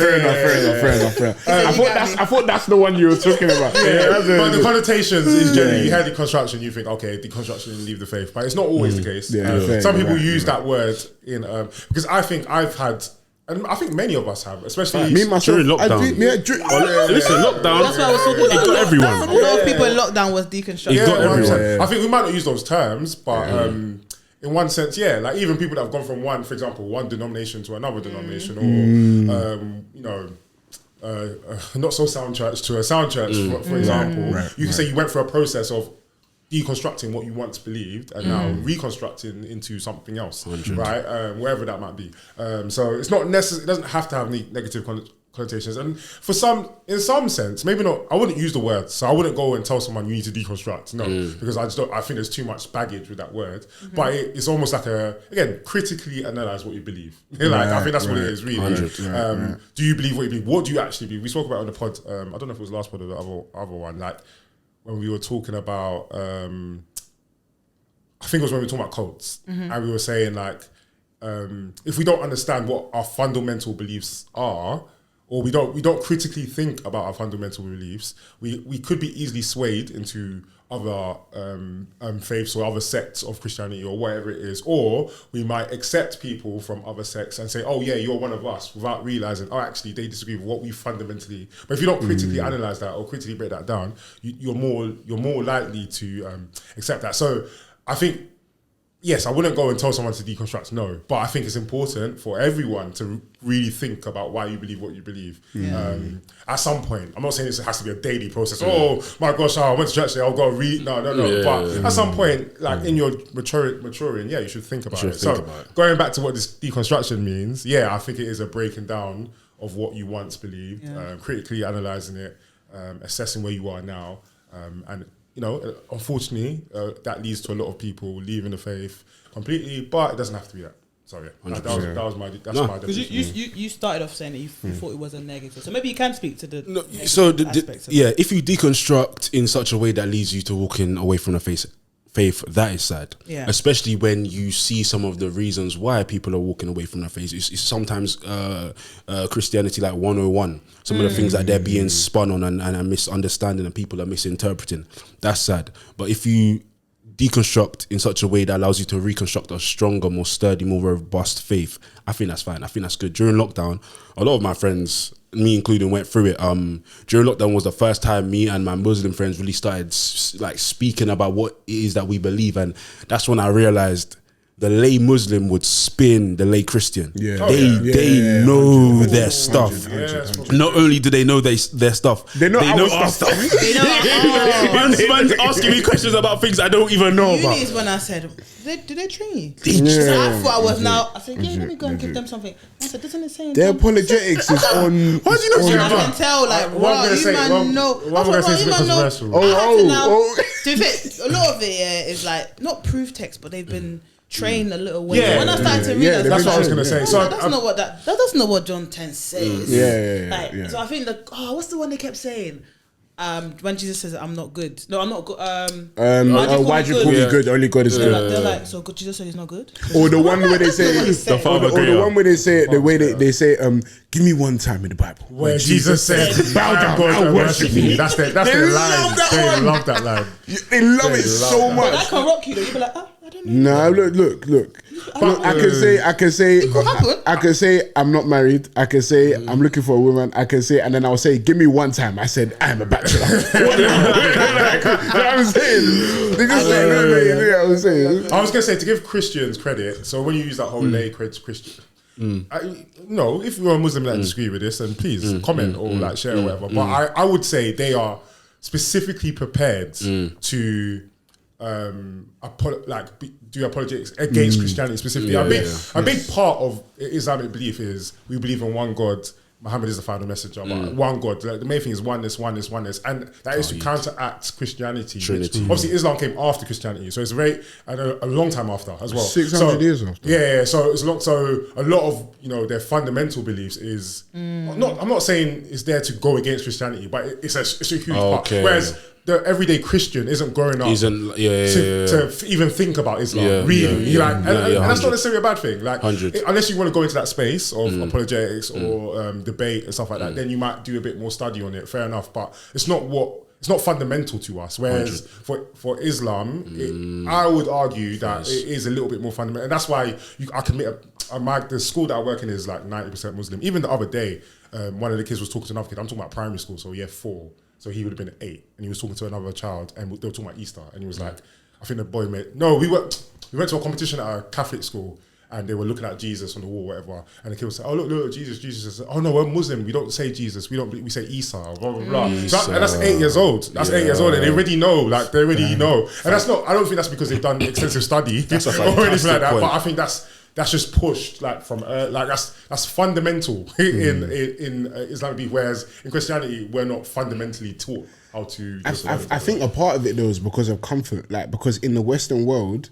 I thought that's the one you were talking about. But the connotations is generally, you hear deconstruction, you think, okay, deconstruction and leave the faith. But it's not always the case. Some people use that word in, because I think I've had, and I think many of us have, especially me myself during lockdown. Listen, lockdown. That's what I was talking about. It got everyone. A lot of people in lockdown was deconstructing. It got everyone. I think we might not use those terms, but in one sense, like even people that have gone from one, for example, one denomination to another denomination, or not so sound church to a sound church, for example, you can say you went through a process of deconstructing what you once believed and now reconstructing into something else, right? Wherever that might be. So it's not necessary. It doesn't have to have any negative connotations. And for some, in some sense, maybe not. I wouldn't use the word. So I wouldn't go and tell someone you need to deconstruct. No, because I just don't. I think there's too much baggage with that word. But it's almost like again, critically analyze what you believe. I think that's what it is really. Do you believe what you believe? What do you actually believe? We spoke about it on the pod. I don't know if it was the last pod or the other one. Like, when we were talking about, I think it was when we were talking about cults, and we were saying like, if we don't understand what our fundamental beliefs are, or we don't critically think about our fundamental beliefs, we could be easily swayed into other faiths or other sects of Christianity or whatever it is, or we might accept people from other sects and say, oh yeah, you're one of us, without realizing, oh actually they disagree with what we fundamentally. But if you don't critically analyze that or critically break that down, you're more likely to accept that. So I think, yes, I wouldn't go and tell someone to deconstruct, no, but I think it's important for everyone to really think about why you believe what you believe. At some point, I'm not saying this has to be a daily process. Oh my gosh, I went to church today, I'll go read. No. But at some point, like in your maturing, you should think about it. So going back to what this deconstruction means, I think it is a breaking down of what you once believed, critically analysing it, assessing where you are now, and unfortunately, that leads to a lot of people leaving the faith completely, but it doesn't have to be that. Sorry, that was my definition. Because you started off saying that you thought it was a negative, so maybe you can speak to the aspects of if you deconstruct in such a way that leads you to walking away from the faith, that is sad. Especially when you see some of the reasons why people are walking away from the faith. It's sometimes Christianity like 101. Some of the things that they're being spun on and misunderstanding and people are misinterpreting. That's sad. But if you deconstruct in such a way that allows you to reconstruct a stronger, more sturdy, more robust faith, I think that's fine. I think that's good. During lockdown, a lot of my friends, me including, went through it. During lockdown was the first time me and my Muslim friends really started like speaking about what it is that we believe, and that's when I realized the lay Muslim would spin the lay Christian. They know their stuff. Not only do they know their stuff, they know our stuff. Man's asking me questions about things I don't even know about. Is when I said, do they train you? So I thought I was now. I said, let me go and give them something. I said, doesn't it say their apologetics is on? Why do you know? I can tell, like, wow, you man know. What I'm gonna say is controversial. To be fair, a lot of it is like not proof text, but they've been trained a little way. When I started to read, that's what I was gonna say. So that's not what that doesn't know what John 10 says. So I think what's the one they kept saying? When Jesus says, "I'm not good." No, I'm not good. Why do you call me good? Only God is good. They're like, so God, Jesus said he's not good. Or the one where they say, the one where they say the way they say, give me one time in the Bible where Jesus said, "Bow down and worship me." That's their line. They love that line. They love it so much. But that can rock you though. You be like, I don't know. No, look. I can say I'm not married. I can say I'm looking for a woman. I can say, and then I'll say, give me one time. I said I am a bachelor. You know what I'm saying? They just say, no, I'm saying. I was gonna say, to give Christians credit. So when you use that whole lay Christian. If you're a Muslim that disagree with this, then please comment or like share or whatever. But I would say they are specifically prepared to do apologetics against Christianity specifically. A big part of Islamic belief is we believe in one God, Muhammad is the final messenger, but one God. Like, the main thing is oneness, and that is to counteract Christianity. Trinity. Obviously, Islam came after Christianity, so it's a long time after as well. 600 years after. Yeah. So it's long. So a lot of their fundamental beliefs is not. I'm not saying it's there to go against Christianity, but it's a huge part. Whereas the everyday Christian isn't growing up to even think about Islam, really. And that's not necessarily a bad thing. Like, unless you want to go into that space of apologetics or debate and stuff like that, then you might do a bit more study on it. Fair enough, but it's not fundamental to us. Whereas for Islam, I would argue that it is a little bit more fundamental, and that's why I commit. The school that I work in is like 90% Muslim. Even the other day, one of the kids was talking to another kid. I'm talking about primary school, so year 4. So he would have been 8, and he was talking to another child, and they were talking about Easter, and he was like, I think the boy we went to a competition at a Catholic school, and they were looking at Jesus on the wall, whatever, and the kid was saying, oh look, Jesus. Oh no, we're Muslim. We don't say Jesus. We say Isa. Blah blah blah. And that's 8 years old. That's 8 years old, and they already know. Like they already know. And that's not. I don't think that's because they've done extensive study or anything like that. Point. But I think that's just pushed like from like that's fundamental in Islamic belief, whereas in Christianity we're not fundamentally taught how to. I think a part of it though is because of comfort, like because in the Western world,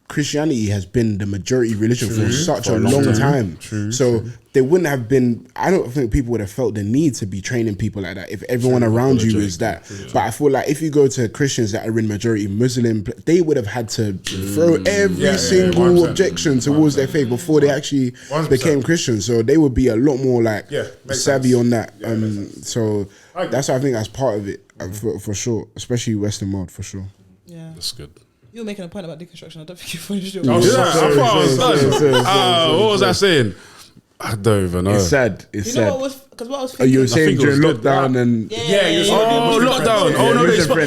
Christianity has been the majority religion for such a long time. So there wouldn't have been. I don't think people would have felt the need to be training people like that if everyone around you is that. But I feel like if you go to Christians that are in majority Muslim, they would have had to throw every single objection towards their faith before they actually 100%. Became Christians. So they would be a lot more like savvy on that. So that's why I think that's part of it for sure, especially Western world for sure. Yeah, that's good. You were making a point about deconstruction. I don't think you finished your. I thought I was done. What was I saying? I don't even know. It's sad. It's sad. Know what I was thinking? You were saying during lockdown and lockdown.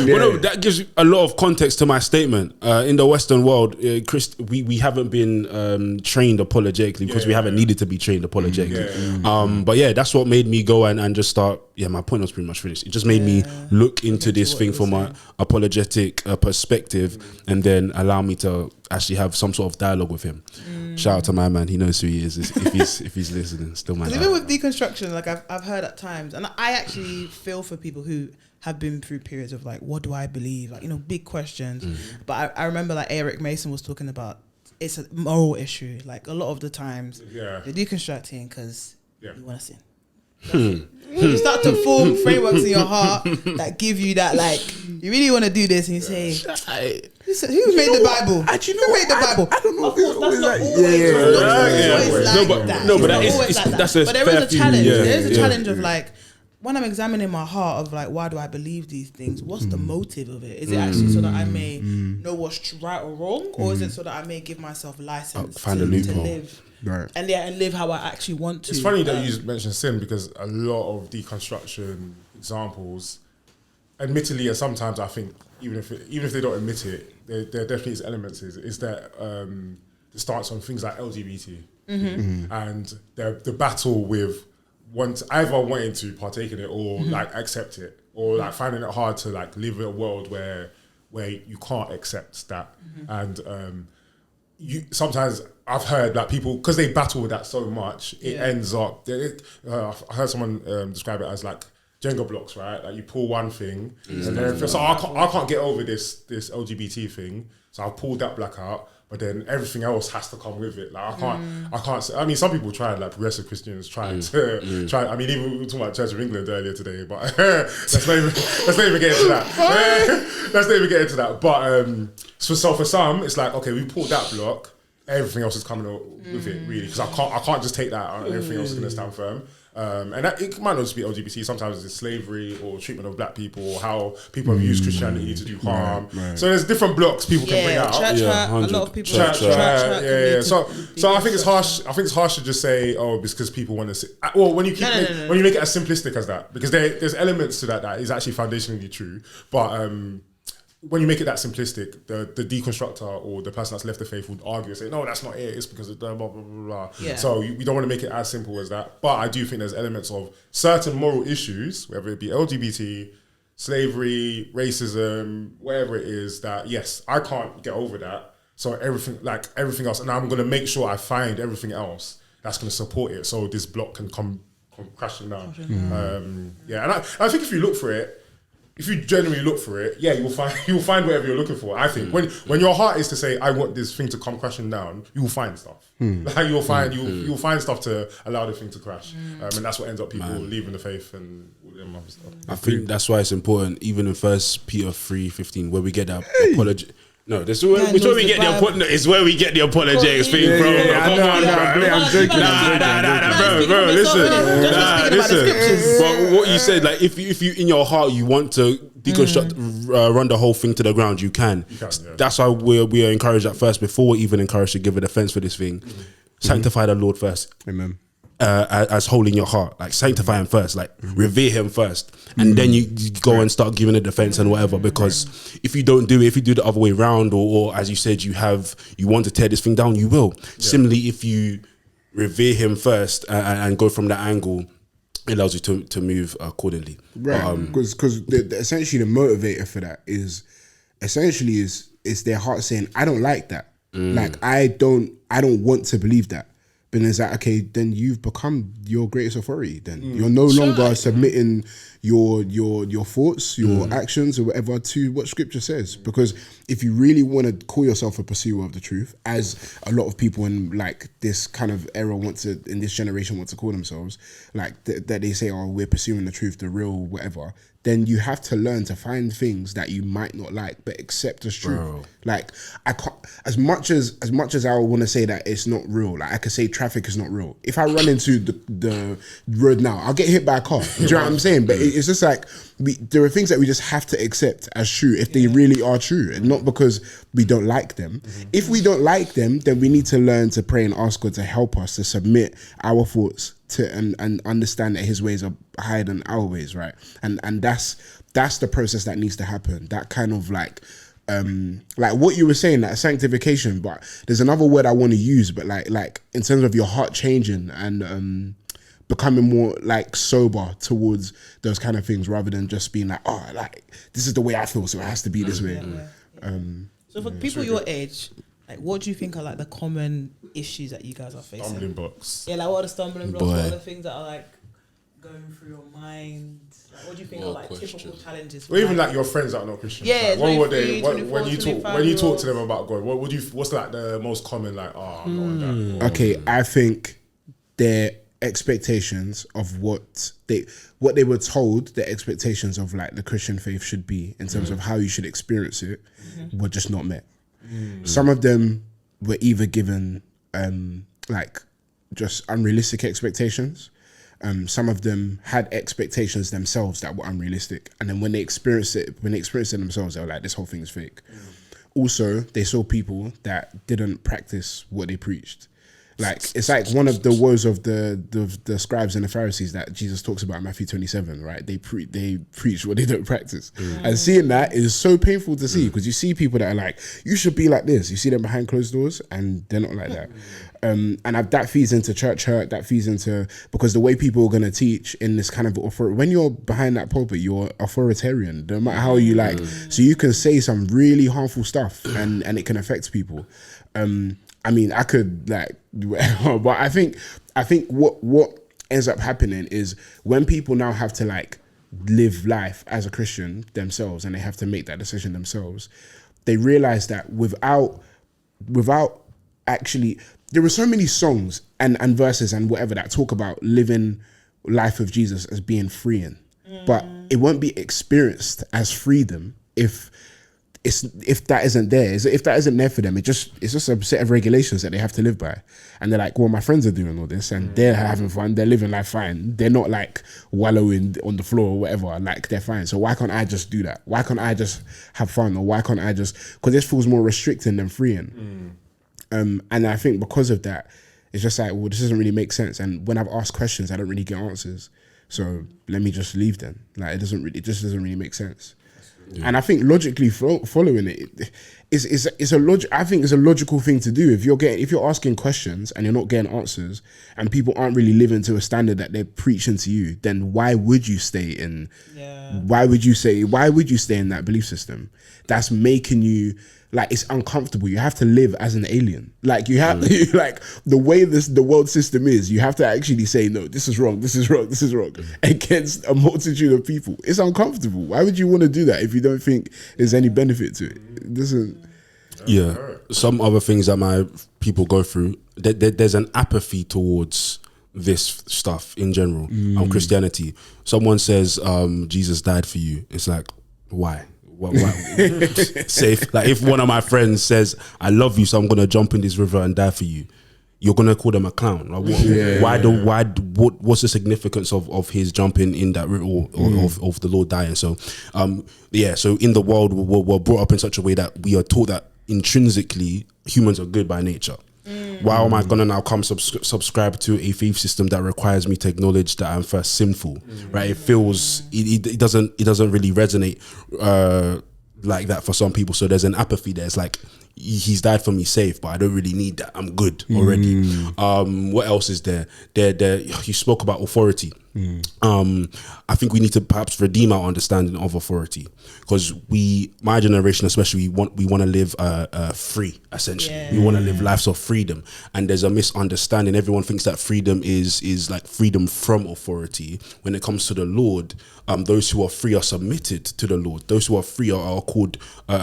No, that gives a lot of context to my statement. In the Western world, we haven't been trained apologetically because we haven't needed to be trained apologetically. But yeah, that's what made me go and just start. Yeah, my point was pretty much finished. It just made me look into this thing from an apologetic perspective, and then allow me to actually have some sort of dialogue with him. Shout out to my man. He knows who he is. If he's listening, still my man. Even with deconstruction, like I've heard at times, and I actually feel for people who have been through periods of like, what do I believe? Like, big questions. But I remember like Eric Mason was talking about it's a moral issue. Like a lot of the times, they're deconstructing because you want to sin. You start to form frameworks in your heart that give you that, like, you really want to do this, and you say, who made the Bible? Who made the Bible? I don't know if it's always like that's but there is a challenge. There is a challenge of like, when I'm examining my heart of like, why do I believe these things? What's the motive of it? Is it actually so that I may know what's right or wrong, or is it so that I may give myself license to live? Right. And live how I actually want to. It's funny that you mentioned sin, because a lot of deconstruction examples, admittedly, and sometimes I think even if they don't admit it, there definitely is elements. Is that it starts on things like LGBT and the battle with either wanting to partake in it or like accept it, or like finding it hard to like live in a world where you can't accept that and. Sometimes I've heard that people, because they battle with that so much, it ends up. I heard someone describe it as like Jenga blocks, right? Like you pull one thing, and then so I can't get over this LGBT thing, so I've pulled that block out. But then everything else has to come with it. Like I can't. I mean, some people tried, like progressive Christians tried to try. I mean, even we were talking about Church of England earlier today, but let's not even get into that. Let's not even get into that. But so for some, it's like, okay, we pulled that block. Everything else is coming with it, really, because I can't just take that out and everything else is going to stand firm. And it might not just be LGBT. Sometimes it's slavery or treatment of black people, or how people have used Christianity to do harm. Right. So there's different blocks people can bring out. Church hurt, a lot of people. Church hurt. So I think it's harsh. I think it's harsh to just say, oh, because people want to say. Well, when you when you make it as simplistic as that, because there's elements to that is actually foundationally true, but. When you make it that simplistic, the deconstructor or the person that's left the faith would argue and say, no, that's not it, it's because of blah, blah, blah, blah. Yeah. So we don't want to make it as simple as that. But I do think there's elements of certain moral issues, whether it be LGBT, slavery, racism, whatever it is, that, yes, I can't get over that. So everything else, and I'm going to make sure I find everything else that's going to support it, so this block can come crashing down. And I think if you look for it, if you genuinely look for it, you'll find whatever you're looking for. I think when your heart is to say, I want this thing to come crashing down, you will find stuff. Like you'll find stuff to allow the thing to crash, and that's what ends up people leaving the faith and all them other stuff. I think that's why it's important, even in 1 Peter 3:15, where we get that apology. No, this is where we get the apology. It's where we get the apologetics thing, bro. I'm joking. Bro. Listen. But what you said, like, if you in your heart you want to deconstruct, run the whole thing to the ground, you can. That's why we are encouraged at first, before we're even encouraged to give a defense for this thing. Sanctify the Lord first. Amen. As whole in your heart, like sanctify him first, like revere him first, and then you go and start giving a defense and whatever. Because if you don't do it, if you do the other way around, or as you said, you want to tear this thing down, you will. Similarly, if you revere him first and go from that angle, it allows you to move accordingly. Right, because essentially the motivator for that is their heart saying, I don't like that. Like I don't want to believe that. But then it's like, okay, then you've become your greatest authority. Then you're no longer submitting your thoughts, your actions, or whatever to what Scripture says. Because if you really want to call yourself a pursuer of the truth, as a lot of people in like this kind of era in this generation want to call themselves, like that they say, oh, we're pursuing the truth, the real whatever. Then you have to learn to find things that you might not like, but accept as truth. Bro. Like I can't, as much as I want to say that it's not real. Like I could say traffic is not real. If I run into the road now, I'll get hit by a car. Do you know what I'm saying? But it's just like there are things that we just have to accept as true if they really are true, and not because we don't like them. If we don't like them, then we need to learn to pray and ask God to help us to submit our thoughts to and understand that His ways are higher than our ways, right? And that's the process that needs to happen. That kind of like what you were saying, that sanctification. But there's another word I want to use, but like in terms of your heart changing and becoming more like sober towards those kind of things, rather than just being like, oh, like this is the way I feel, so it has to be this way. So for people your age, like, what do you think are like the common issues that you guys are facing? Stumbling blocks. Yeah, like what are the stumbling blocks? What are the things that are like going through your mind? Like, what do you think are like typical challenges? Or even like your friends that are not Christians. Yeah, like, what would they? When you talk to them about God, what's like the most common like? Oh, I'm not on that. Okay, I think their expectations of what they were told, the expectations of like the Christian faith should be in terms of how you should experience it, were just not met. Some of them were either given like just unrealistic expectations. Some of them had expectations themselves that were unrealistic, and then when they experienced it themselves, they were like, "This whole thing is fake." Also, they saw people that didn't practice what they preached. Like it's like one of the woes of the scribes and the Pharisees that Jesus talks about in Matthew 27, right? They preach what they don't practice, and seeing that is so painful to see, because you see people that are like, you should be like this. You see them behind closed doors, and they're not like that. And that feeds into church hurt. That feeds into, because the way people are gonna teach in this kind of authority, when you're behind that pulpit, you're authoritarian. No matter how you like, so you can say some really harmful stuff, and it can affect people. I mean, I could like, but I think what ends up happening is when people now have to like live life as a Christian themselves, and they have to make that decision themselves, they realize that without actually, there were so many songs and verses and whatever that talk about living life with Jesus as being freeing, but it won't be experienced as freedom if that isn't there. If that isn't there for them, it's just a set of regulations that they have to live by. And they're like, well, my friends are doing all this and they're having fun, they're living life fine. They're not like wallowing on the floor or whatever, like they're fine. So why can't I just do that? Why can't I just have fun? Or why can't I just, because this feels more restricting than freeing. And I think because of that, it's just like, well, this doesn't really make sense. And when I've asked questions, I don't really get answers. So let me just leave then. Like it just doesn't really make sense. Yeah. And I think logically following it is I think it's a logical thing to do. If you're asking questions and you're not getting answers, and people aren't really living to a standard that they're preaching to you, then why would you stay in? Yeah. Why would you stay in that belief system? That's making you like it's uncomfortable. You have to live as an alien. Like you have like the way the world system is, you have to actually say, no, this is wrong, this is wrong, this is wrong against a multitude of people. It's uncomfortable. Why would you want to do that if you don't think there's any benefit to it? It doesn't. Yeah. Some other things that my people go through, there's an apathy towards this stuff in general. Christianity. Someone says Jesus died for you. It's like, why? Safe. Like if one of my friends says I love you, so I'm gonna jump in this river and die for you, you're gonna call them a clown. Like, what's the significance of his jumping in that river or of the Lord dying? So so in the world we're brought up in such a way that we are taught that intrinsically humans are good by nature. Why am I gonna now come subscribe to a faith system that requires me to acknowledge that I'm first sinful? Right? It feels it doesn't really resonate like that for some people. So there's an apathy there. It's like, he's died for me, safe, but I don't really need that. I'm good already. What else is there? You spoke about authority. I think we need to perhaps redeem our understanding of authority, because my generation especially, we want to live free, essentially. We want to live lives of freedom, and there's a misunderstanding. Everyone thinks that freedom is like freedom from authority. When it comes to the Lord, those who are free are submitted to the Lord. Those who are free are called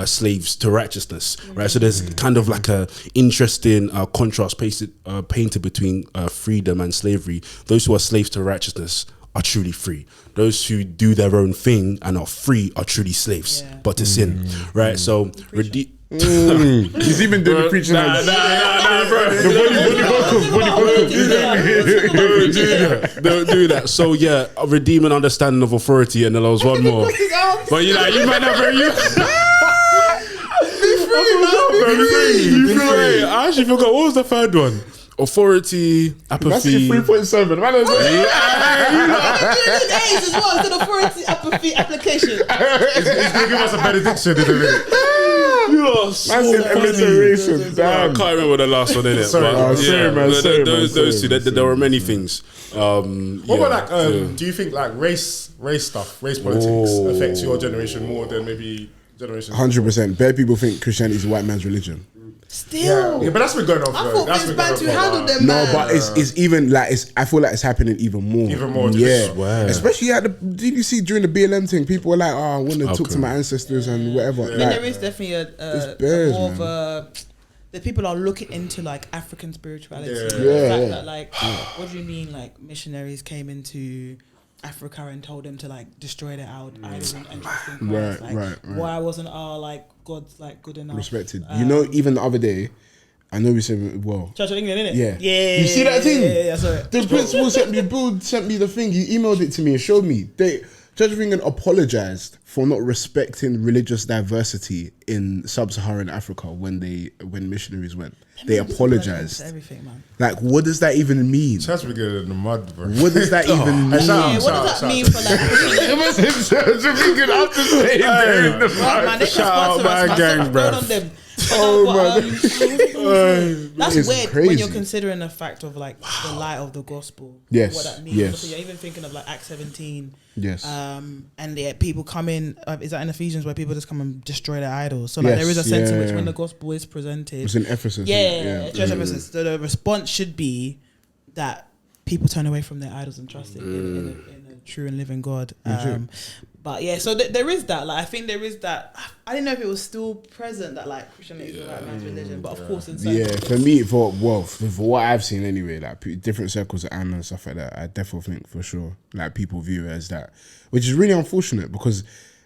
slaves to righteousness, right? So there's kind of like a interesting contrast painted between freedom and slavery. Those who are slaves to righteousness are truly free. Those who do their own thing and are free are truly slaves, but to sin, right? So he's even doing the preaching. Bro. Don't do that. So yeah, a redeeming understanding of authority, and then there was one more. But you might not very you. Be free. I actually forgot, what was the third one? Authority, apathy. That's 3.7. As well as an authority, apathy, application. It's gonna give us a benediction in a minute. You are so alliteration. I can't remember the last one in it. Sorry, Those two. There were many things. What about like? Do you think like race stuff, race politics affects your generation more than maybe generations? 100%. Bare people think Christianity is a white man's religion. Still, yeah, but that's been going on. I thought Vince Bantu handled them. No, but it's even like I feel like it's happening even more. Yeah. Especially did you see during the BLM thing? People were like, "Oh, I want to talk to my ancestors and whatever." I mean, there is definitely more of a. The people are looking into like African spirituality. The fact that like, what do you mean? Like missionaries came into Africa and told them to like destroy their idols and right. Why wasn't our like God's like good enough? Respected. Even the other day, I know we said Church of England, innit? Yeah. You see that thing? Yeah, sorry. The principal sent me the thing. He emailed it to me and showed me. Church of England apologized for not respecting religious diversity in sub-Saharan Africa when missionaries went. They apologized. Everything, man. Like, what does that even mean? Church of England in the mud, bro. What does that even mean? What does that mean for like? Church of England after saying they're in the mud. Shout out my gang, bro. That's it's weird crazy. when you're considering the fact of like the light of the gospel. Yes. What that means. Yes. So you're even thinking of like Acts 17. Yes. And people come in. Is that in Ephesians where people just come and destroy their idols? So like there is a sense in which when the gospel is presented, it was in Ephesus. Church of Ephesus. So the response should be that people turn away from their idols and trust in a true and living God. But yeah, so there is that. Like I think there is that. I didn't know if it was still present that like Christianity is the right man's religion, but of course, in for me, for what I've seen anyway, like different circles of AMA and stuff like that, I definitely think for sure, like people view it as that, which is really unfortunate because,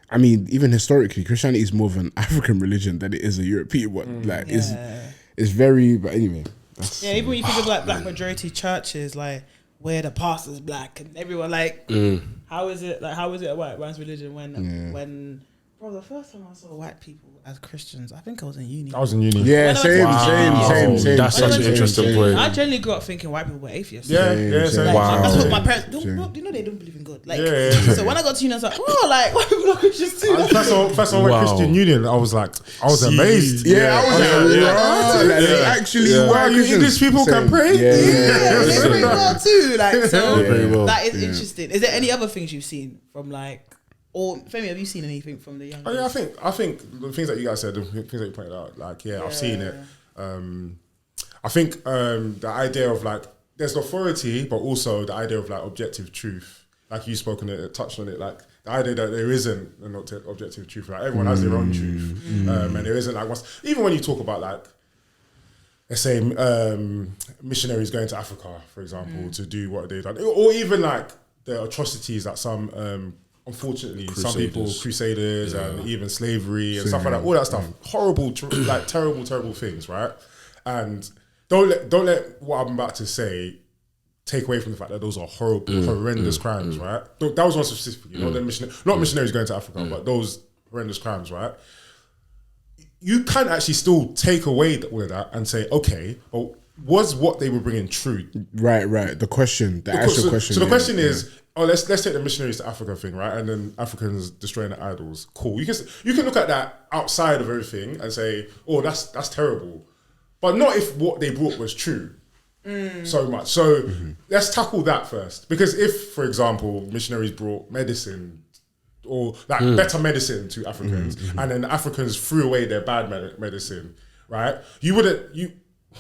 I mean, even historically, Christianity is more of an African religion than it is a European one. Like it's very. But anyway, even when you think of like black majority churches, like where the pastor's black and everyone like. How is it a white man's religion when bro, the first time I saw white people as Christians, I think I was in uni. Yeah, same. That's such an interesting point. I generally grew up thinking white people were atheists. Same. That's what my parents do you know they don't believe in God. Like so when I got to uni, I was like, oh, like white people are Christians too. First time I went Christian Union, I was amazed. Yeah, I was like, they actually English people can pray. They pray well too. Like so very well. that is interesting. Is there any other things you've seen from like Or Femi, have you seen anything from the young? Oh yeah, I think the things that you guys said, the things that you pointed out, like I've seen it. I think the idea of like there's authority, but also the idea of like objective truth. Like you spoken it, touched on it, like the idea that there isn't an objective truth. Like everyone has their own truth, and there isn't like even when you talk about like, let's say missionaries going to Africa, for example, to do what they've done, or even like the atrocities that some. Unfortunately, some people, crusaders and even slavery and stuff like that, all that stuff, horrible, like terrible things, right? And don't let what I'm about to say take away from the fact that those are horrendous crimes, right? That was one specifically, not missionaries going to Africa, but those horrendous crimes, right? You can actually still take away all of that and say, okay, well, was what they were bringing true? Right. The question, actual question. So the question is, let's take the missionaries to Africa thing, right? And then Africans destroying the idols. Cool. You can look at that outside of everything and say, oh, that's terrible, but not if what they brought was true. So much. So let's tackle that first, because if, for example, missionaries brought medicine or like better medicine to Africans, and then the Africans threw away their bad medicine, right?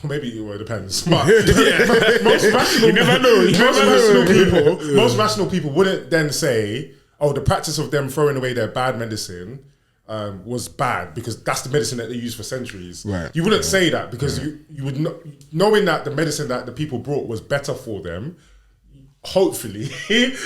Maybe it depends. But most rational people wouldn't then say, oh, the practice of them throwing away their bad medicine was bad because that's the medicine that they used for centuries. Right. You wouldn't say that because you would knowing that the medicine that the people brought was better for them. Hopefully,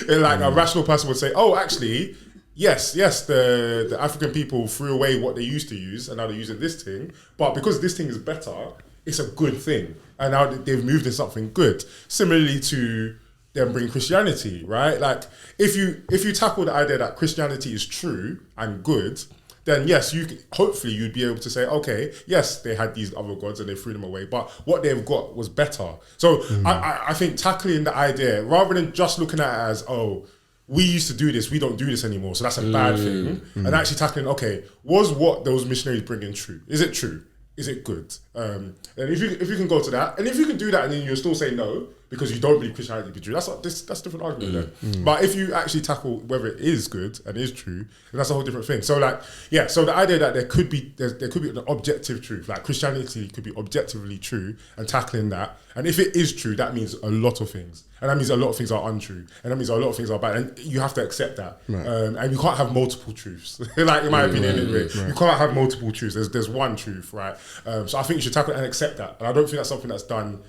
like a rational person would say, oh, actually, yes, the African people threw away what they used to use and now they're using this thing. But because this thing is better, it's a good thing, and now they've moved to something good. Similarly to them bringing Christianity, right? Like if you tackle the idea that Christianity is true and good, then yes, hopefully you'd be able to say, okay, yes, they had these other gods and they threw them away, but what they've got was better. So I think tackling the idea rather than just looking at it as, oh, we used to do this, we don't do this anymore, so that's a bad thing, and actually tackling, okay, was what those missionaries bringing true? Is it true? Is it good? And if you can go to that, and if you can do that, and then you'll still say no because you don't believe Christianity to be true, that's a different argument then. But if you actually tackle whether it is good and is true, then that's a whole different thing. So like, yeah, so the idea that there could be an objective truth, like Christianity could be objectively true, and tackling that, and if it is true, that means a lot of things, and that means a lot of things are untrue, and that means a lot of things are bad, and you have to accept that. Right. And you can't have multiple truths. Like in my opinion, anyway, you can't have multiple truths. There's one truth, right? So I think you should tackle it and accept that, and I don't think that's something that's done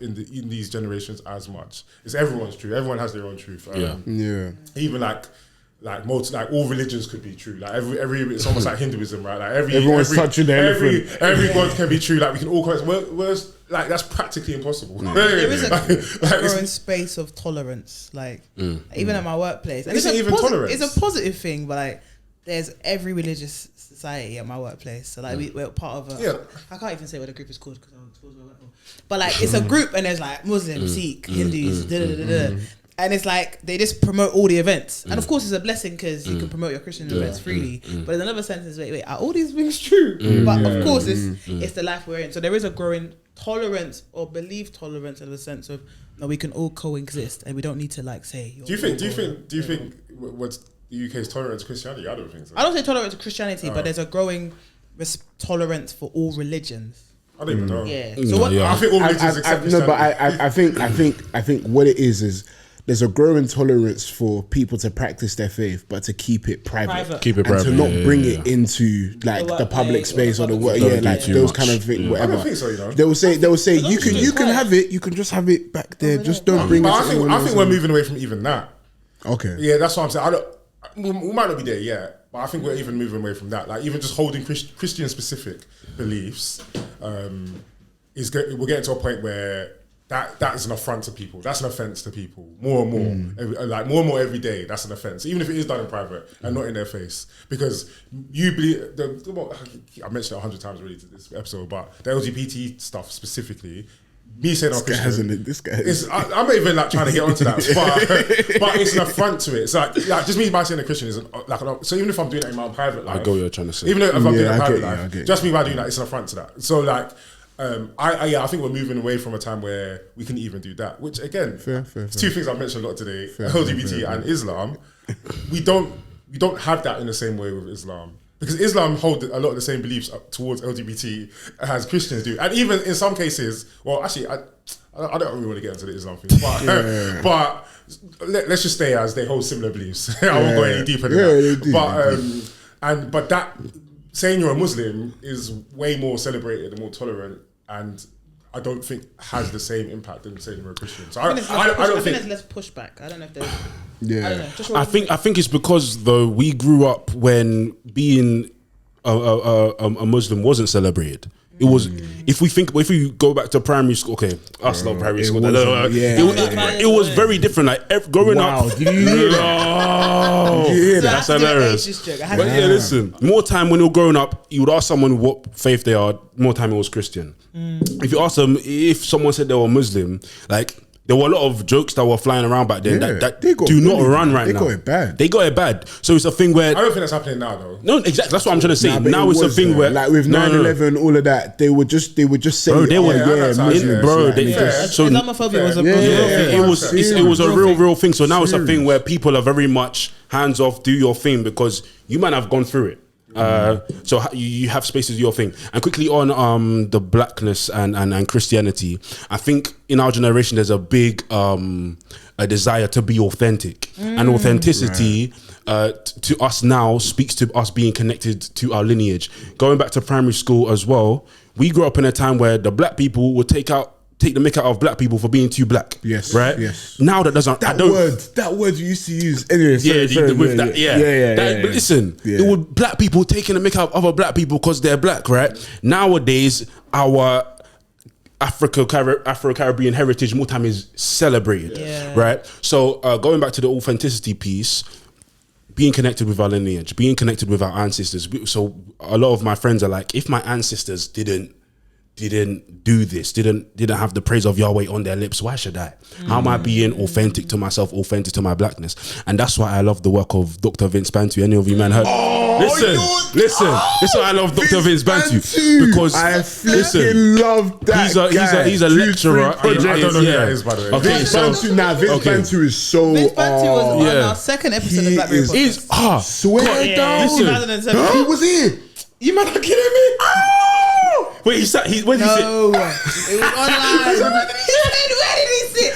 in these generations as much. It's everyone's truth. Everyone has their own truth. Even like all religions could be true. Like every it's almost like Hinduism, right? Like everyone's touching the elephant. Every god can be true. Like we can all whereas like that's practically impossible. There is a growing space of tolerance. Like even at my workplace, and tolerance. It's a positive thing, but like there's every religious society at my workplace. So like we're part of a. I can't even say what the group is called because I'm exposed to it. But like it's a group, and there's like Muslim, Sikh, Hindus, and it's like they just promote all the events, and of course it's a blessing because you can promote your Christian events freely. But there's another sentence, wait, are all these things true? But of course it's the life we're in. So there is a growing tolerance or belief tolerance in the sense of no, we can all coexist, and we don't need to like say. Do you think what's the UK's tolerance to Christianity? I don't think so. I don't say tolerance to Christianity, but there's a growing tolerance for all religions. I don't even know. Yeah. So I think all religions accept Christianity. No, but I think what it is there's a growing tolerance for people to practice their faith, but to keep it private. Keep it private. And to not bring it into like the public space or those kind of things, whatever. I don't think so, you know. They will say you can have it, you can just have it back there. Just don't bring it. But I think we're moving away from even that. Okay. Yeah, that's what I'm saying. We might not be there yet, but I think we're even moving away from that. Like even just holding Christian specific beliefs, we're getting to a point where that is an affront to people. That's an offense to people. More and more, more every day. That's an offense, even if it is done in private and not in their face, because you believe. I mentioned it 100 times already to this episode, but the LGBT stuff specifically. Me saying I'm Christian, I'm not even like trying to get onto that, but it's an affront to it. It's like just me by saying a Christian is so even if I'm doing it in my own private life, I get what you're trying to say. Even if I'm doing it in private life, just me by doing that, it's an affront to that. So like, I think we're moving away from a time where we can even do that. Which again, fair. Two things I mentioned a lot today: LGBT and Islam. we don't have that in the same way with Islam. Because Islam hold a lot of the same beliefs towards LGBT as Christians do. And even in some cases, well, actually, I don't really want to get into the Islam thing, but let's just stay as they hold similar beliefs. I won't go any deeper than that. But that saying you're a Muslim is way more celebrated and more tolerant, and I don't think has the same impact than saying you're a Christian. So I don't think there's less pushback. I don't know if there's. Yeah. I don't know. Just I think it's because though we grew up when being a Muslim wasn't celebrated. It was if we go back to primary school. Okay, us not primary school. It was very different. Like growing up. Did you hear that? That's hilarious. But yeah, listen. More time when you're growing up, you would ask someone what faith they are. More time it was Christian. If you ask them if someone said they were Muslim, like. There were a lot of jokes that were flying around back then that do not run right now. They got it bad. So it's a thing where... I don't think that's happening now, though. No, exactly. That's what I'm trying to say. Now it's a thing where... Like with 9/11, all of that, they would just say... Bro, they were... Islamophobia was a real thing. It was a real thing. So now it's a thing where people are very much hands off, do your thing, because you might have gone through it. So you have spaces your thing. And quickly on the blackness and Christianity, I think in our generation there's a big a desire to be authentic, and authenticity to us now speaks to us being connected to our lineage. Going back to primary school as well, we grew up in a time where the black people would take the mick out of black people for being too black. Yes. Right? Yes. Now that doesn't... That word you used to use. Anyway, But listen, it would black people taking the mick out of other black people because they're black, right? Nowadays, our Afro-Caribbean heritage more time is celebrated, right? So going back to the authenticity piece, being connected with our lineage, being connected with our ancestors. So a lot of my friends are like, if my ancestors didn't do this, didn't have the praise of Yahweh on their lips, why should I? How am I being authentic to myself, authentic to my blackness? And that's why I love the work of Dr. Vince Bantu. Any of you man heard? Listen. This is why I love Dr. Vince Bantu, because I love that. He's a lecturer. I don't know who that is, by the way. Okay, Vince Bantu is so... Vince Bantu was on our second episode of Black Berea podcast. Swear down. Listen. He was here. You man are kidding me? Wait, when did he sit? It was online. Where did he sit?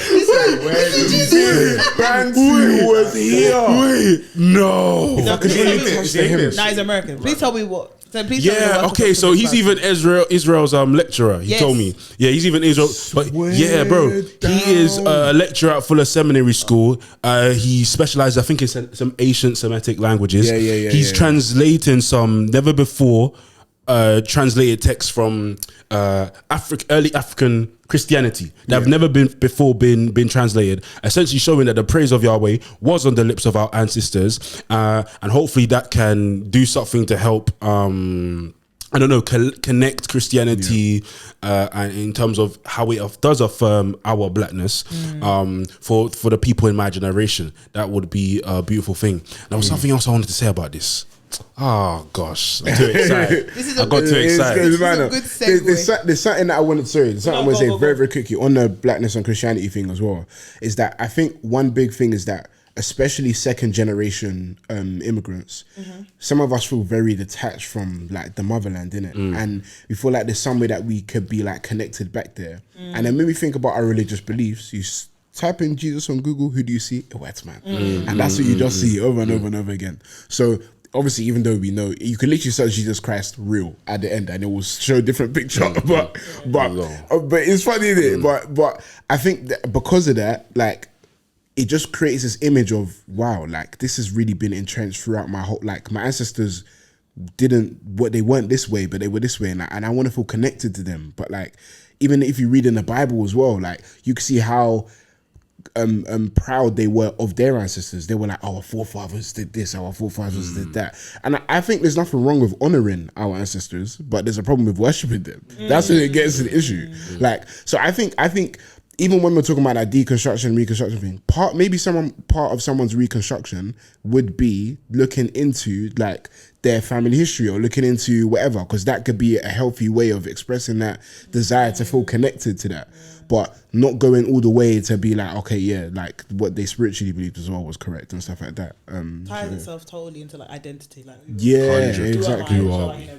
Where did he sit? Bantu was here. Wait, no. No, English. he's American. Please tell me what. Okay, so he's even Israel's lecturer. He told me. Yeah, he's even Israel. But yeah, bro, he is a lecturer at Fuller Seminary School. He specializes, I think, in some ancient Semitic languages. He's translating some never before translated texts from early African Christianity that have never been translated, essentially showing that the praise of Yahweh was on the lips of our ancestors, and hopefully that can do something to help I don't know, connect Christianity and in terms of how it does affirm our blackness for the people in my generation. That would be a beautiful thing. There was something else I wanted to say about this. Oh gosh, I'm too excited. I got too excited. There's something that I wanted to say. Something I want to say very, very quickly on the blackness and Christianity thing as well. Is that I think one big thing is that, especially second generation immigrants, some of us feel very detached from like the motherland, innit? And we feel like there's some way that we could be like connected back there. And then when we think about our religious beliefs, you type in Jesus on Google, who do you see? A white man. And that's what you just see over and over and over again. So obviously, even though we know, you can literally search Jesus Christ real at the end and it will show a different picture. But it's funny, isn't it? But I think that because of that, like, it just creates this image of, wow, like this has really been entrenched throughout my whole, like my ancestors they weren't this way, but they were this way. And I want to feel connected to them. But like, even if you read in the Bible as well, like you can see how proud they were of their ancestors. They were like, our forefathers did this, our forefathers did that. And I think there's nothing wrong with honoring our ancestors, but there's a problem with worshiping them. That's when it gets to the issue. Like, so I think even when we're talking about that deconstruction, reconstruction thing, part of someone's reconstruction would be looking into like their family history or looking into whatever, because that could be a healthy way of expressing that desire to feel connected to that. but not going all the way to be like, okay, yeah, like what they spiritually believed as well was correct and stuff like that. Ties itself totally into like identity, like exactly.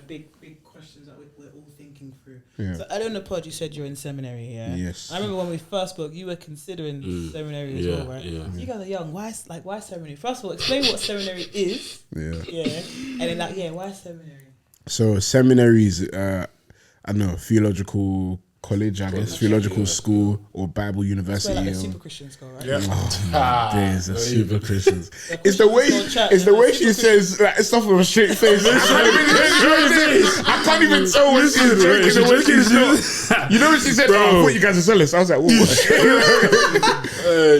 Big questions that we're all thinking through. Yeah. So earlier in the pod, you said you're in seminary. Yeah. Yes. I remember when we first spoke, you were considering seminary as well, right? Yeah. You guys are young. Why seminary? First of all, explain what seminary is. Yeah. Yeah. And then why seminary? So seminaries, I don't know, theological college, I guess, theological school or Bible university. Where, like, or, the super Christians go, right? Yeah. oh my days, the super Christians. The It's the way, Christians don't chat, it's the you know, way super she says like stuff with a straight face. I can't even tell when she's joking or when she's not. You know when she said, "Oh, I thought you guys are zealous." I was like, "What?"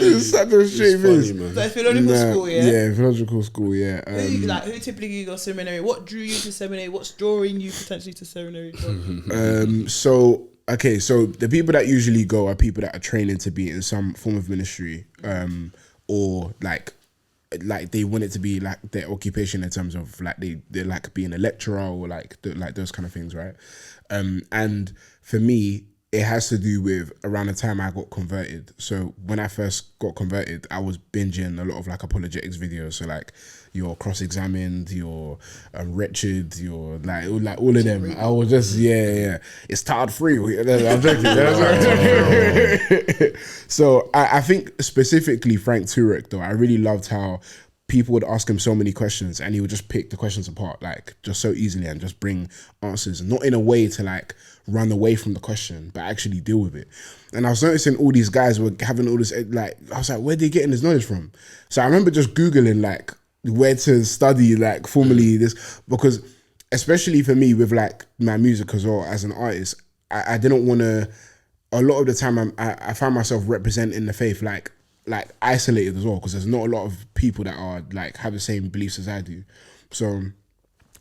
It's such a straight face. So it's theological school, yeah. Yeah, theological school, yeah. Who typically go seminary? What drew you to seminary? What's drawing you potentially to seminary? So the people that usually go are people that are training to be in some form of ministry, or like they want it to be like their occupation in terms of like they like being a lecturer or like those kind of things, right? And for me, it has to do with around the time I got converted. So when I first got converted, I was binging a lot of like apologetics videos. So like you're cross-examined, you're wretched, you're like all of them. I was just it's tired free. I'm joking. So I think specifically Frank Turek though, I really loved how people would ask him so many questions and he would just pick the questions apart like just so easily and just bring answers, not in a way to like run away from the question but actually deal with it. And I was noticing all these guys were having all this, like I was like, where are they getting this knowledge from? So I remember just Googling like where to study like formally this, because especially for me with like my music as well as an artist, I didn't want to, a lot of the time I found myself representing the faith like isolated as well, because there's not a lot of people that are like have the same beliefs as I do. So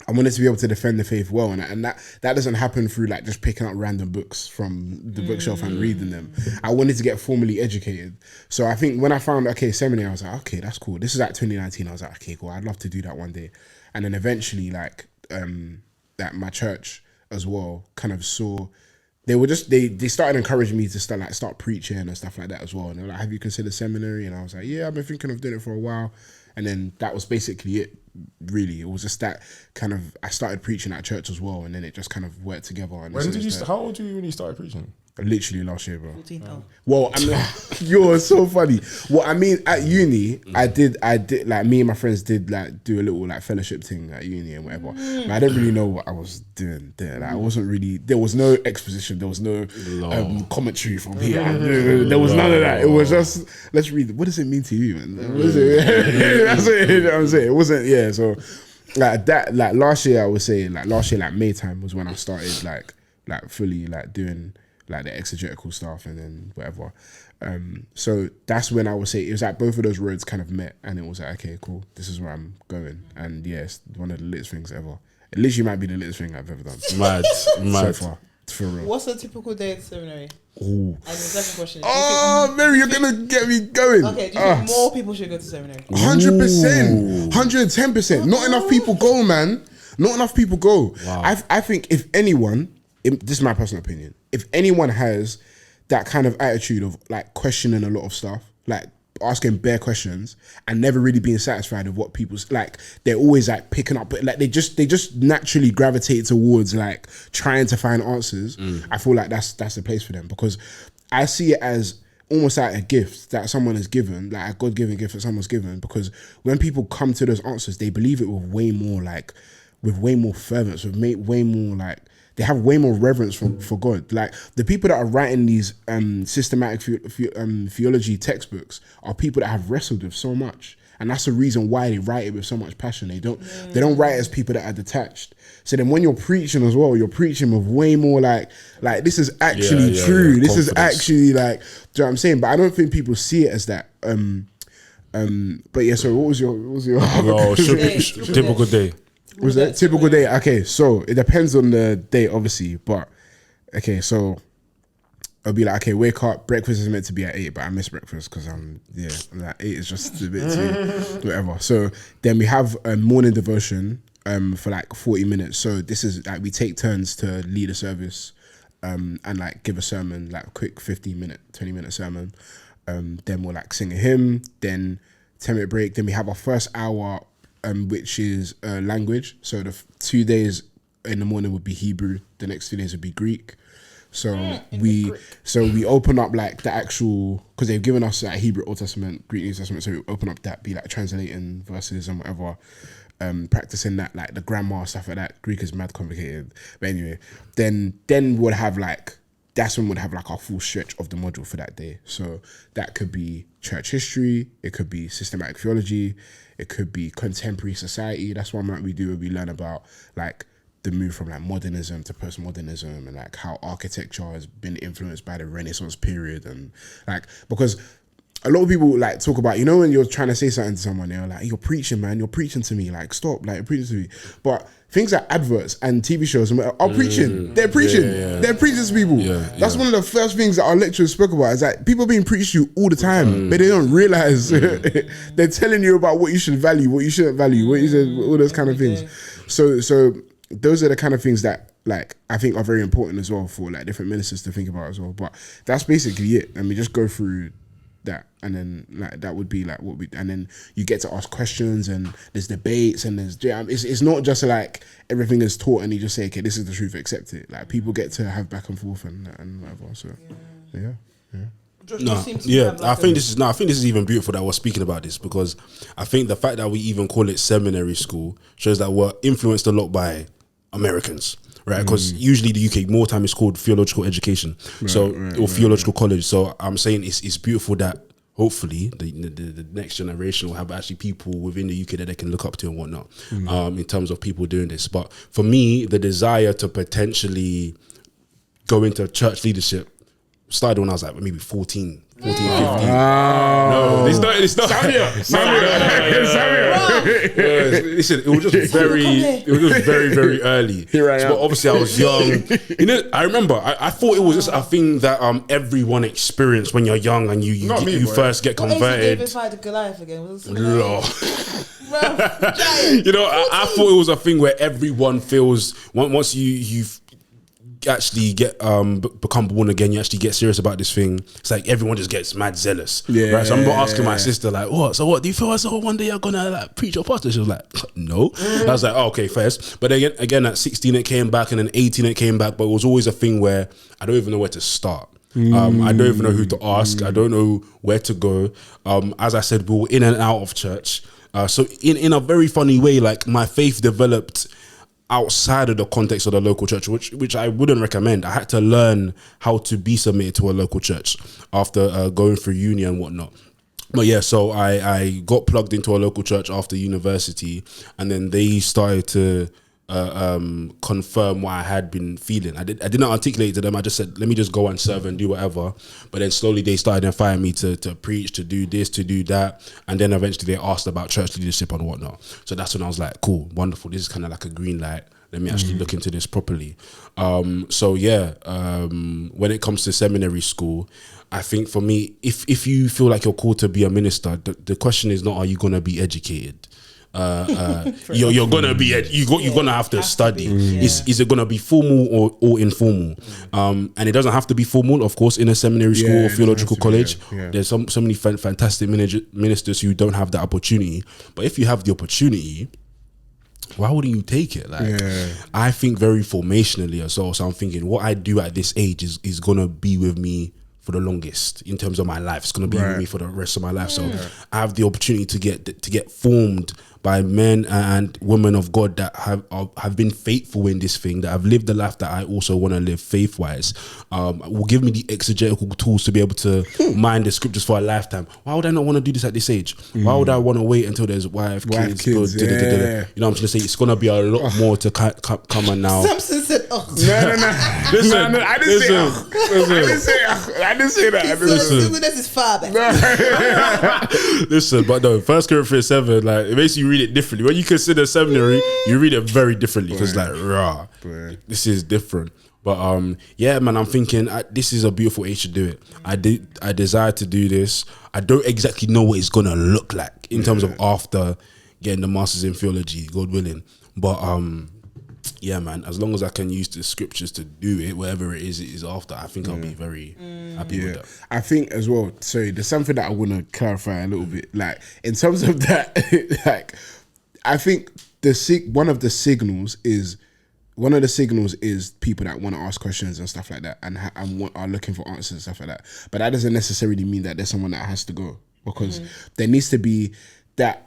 I wanted to be able to defend the faith well, and that doesn't happen through like just picking up random books from the bookshelf and reading them. I wanted to get formally educated. So I think when I found seminary, I was like, okay, that's cool. This is like 2019. I was like, okay, cool. I'd love to do that one day. And then eventually, like that my church as well kind of saw. They were just they started encouraging me to start preaching and stuff like that as well. And they were like, have you considered seminary? And I was like, yeah, I've been thinking of doing it for a while. And then that was basically it, really. It was just that kind of, I started preaching at church as well, and then it just kind of worked together. And when did you? How old were you when you started preaching? Literally last year, bro. 14. Well, I mean, you're so funny. Well, I mean, at uni, I did like me and my friends did like do a little like fellowship thing at uni and whatever. But I didn't really know what I was doing there. Like, I wasn't really. There was no exposition. There was no commentary from here. There was none of that. It was just, let's read. What does it mean to you, man? What is it? That's it. You know what I'm saying. It wasn't. Yeah. So like that. Like last year, I would say like May time was when I started like fully like doing like the exegetical stuff and then whatever. So that's when I would say it was like both of those roads kind of met, and it was like, okay, cool, this is where I'm going. And yes, one of the litest things ever. It literally might be the litest thing I've ever done. Mad. So far, for real. What's a typical day at seminary? Ooh. And the second question is, Mary, you're gonna get me going. okay, do you think more people should go to seminary? 100%, 110%. Not enough people go, man. Not enough people go. Wow. I think if anyone, this is my personal opinion, if anyone has that kind of attitude of like questioning a lot of stuff, like asking bare questions and never really being satisfied with what people's like, they're always like picking up, like they just naturally gravitate towards like trying to find answers. I feel like that's the place for them, because I see it as almost like a gift that someone is given, like a God-given gift that someone's given, because when people come to those answers, they believe it with way more fervence, with way more like, they have way more reverence for God. Like the people that are writing these systematic theology textbooks are people that have wrestled with so much, and that's the reason why they write it with so much passion. They don't write as people that are detached. So then when you're preaching as well, you're preaching with way more like this is actually true. Yeah, this confidence. is actually like, do you know what I'm saying? But I don't think people see it as that. But yeah. So what was your Typical day. Was that typical day? Okay, so it depends on the day, obviously. But okay, so I'll be like, okay, wake up. Breakfast is meant to be at 8, but I miss breakfast because I'm like 8 is just a bit too whatever. So then we have a morning devotion for like 40 minutes. So this is like we take turns to lead a service. and like give a sermon, like a quick 15-minute, 20-minute sermon. Then we'll like sing a hymn, then 10-minute break. Then we have our first hour, which is language. So the 2 days in the morning would be Hebrew, the next 2 days would be Greek. So we open up like the actual, because they've given us like Hebrew Old Testament, Greek New Testament, so we open up that, be like translating verses and whatever, practicing that, like the grammar, stuff like that. Greek is mad complicated. But anyway, then we'll have like, that's when we'd have like our full stretch of the module for that day. So that could be church history, it could be systematic theology, it could be contemporary society. That's one that we do where we learn about like the move from like modernism to postmodernism, and like how architecture has been influenced by the Renaissance period. And like, because a lot of people like talk about, you know, when you're trying to say something to someone, they're like, you're preaching, man, you're preaching to me, like stop, like you're preaching to me. But things like adverts and TV shows are preaching. They're preaching. They're preaching to people. That's one of the first things that our lecturers spoke about, is that people are being preached to you all the time, but they don't realize they're telling you about what you should value, what you shouldn't value, what you should, all those kind of things. So those are the kind of things that like I think are very important as well for like different ministers to think about as well. But that's basically it. And we just go through that, and then like that would be like what we, and then you get to ask questions, and there's debates, and there's it's not just like everything is taught and you just say, okay, this is the truth, accept it. Like people get to have back and forth and whatever. So yeah. I think this is even beautiful that we're speaking about this, because I think the fact that we even call it seminary school shows that we're influenced a lot by Americans, right? Because usually the UK more time is called theological education, or theological college. So I'm saying it's beautiful that hopefully the next generation will have actually people within the UK that they can look up to and whatnot, in terms of people doing this. But for me, the desire to potentially go into church leadership started when I was like maybe 14, 15. No, it's not. Listen, it was just very early. Here I am. But obviously I was young. You know, I remember I thought it was just a thing that everyone experienced when you're young and you first get converted. What fight Goliath again? You know, I thought it was a thing where everyone feels once you've actually get become born again, you actually get serious about this thing. It's like everyone just gets mad zealous. Right? So I remember asking my sister like, what do you feel as though one day you're gonna like preach or pastor? She was like, no. I was like, oh, okay, first. But again at 16 it came back, and then 18 it came back, but it was always a thing where I don't even know where to start. I don't even know who to ask. I don't know where to go. As I said, we were in and out of church. So in a very funny way, like my faith developed outside of the context of the local church, which I wouldn't recommend. I had to learn how to be submitted to a local church after going through uni and whatnot. But yeah, so I got plugged into a local church after university, and then they started to confirm what I had been feeling. I didn't articulate to them. I just said, let me just go and serve and do whatever. But then slowly they started inviting me to preach, to do this, to do that. And then eventually they asked about church leadership and whatnot. So that's when I was like, cool, wonderful. This is kind of like a green light. Let me actually look into this properly. So yeah, when it comes to seminary school, I think for me, if you feel like you're called to be a minister, the question is not, are you going to be educated? You're gonna be you're gonna have to study. Is it gonna be formal or informal? And it doesn't have to be formal, of course, in a seminary school or theological college. There's so many fantastic ministers who don't have that opportunity. But if you have the opportunity, why wouldn't you take it? Like, I think very formationally as well. So I'm thinking what I do at this age is gonna be with me for the longest in terms of my life. It's gonna be with me for the rest of my life. So I have the opportunity to get formed by men and women of God that have been faithful in this thing, that have lived the life that I also want to live faith-wise. Will give me the exegetical tools to be able to mine the scriptures for a lifetime. Why would I not want to do this at this age? Why would I want to wait until there's wife, kids? You know what I'm trying to say? It's gonna be a lot more to come on now. Samson said, No. Listen, I didn't say that. This is father. Listen, but no, 1 Corinthians 7, like it makes you read it differently. When you consider seminary, you read it very differently because like, this is different. But yeah, man, I'm thinking this is a beautiful age to do it. I desire to do this. I don't exactly know what it's gonna look like in terms of after getting the masters in theology, God willing. But yeah, man, as long as I can use the scriptures to do it, whatever it is after, I think I'll be very happy with that. I think as well, sorry, there's something that I want to clarify a little bit. Like, in terms of that, like, I think one of the signals is people that want to ask questions and stuff like that, and are looking for answers and stuff like that. But that doesn't necessarily mean that there's someone that has to go, because there needs to be that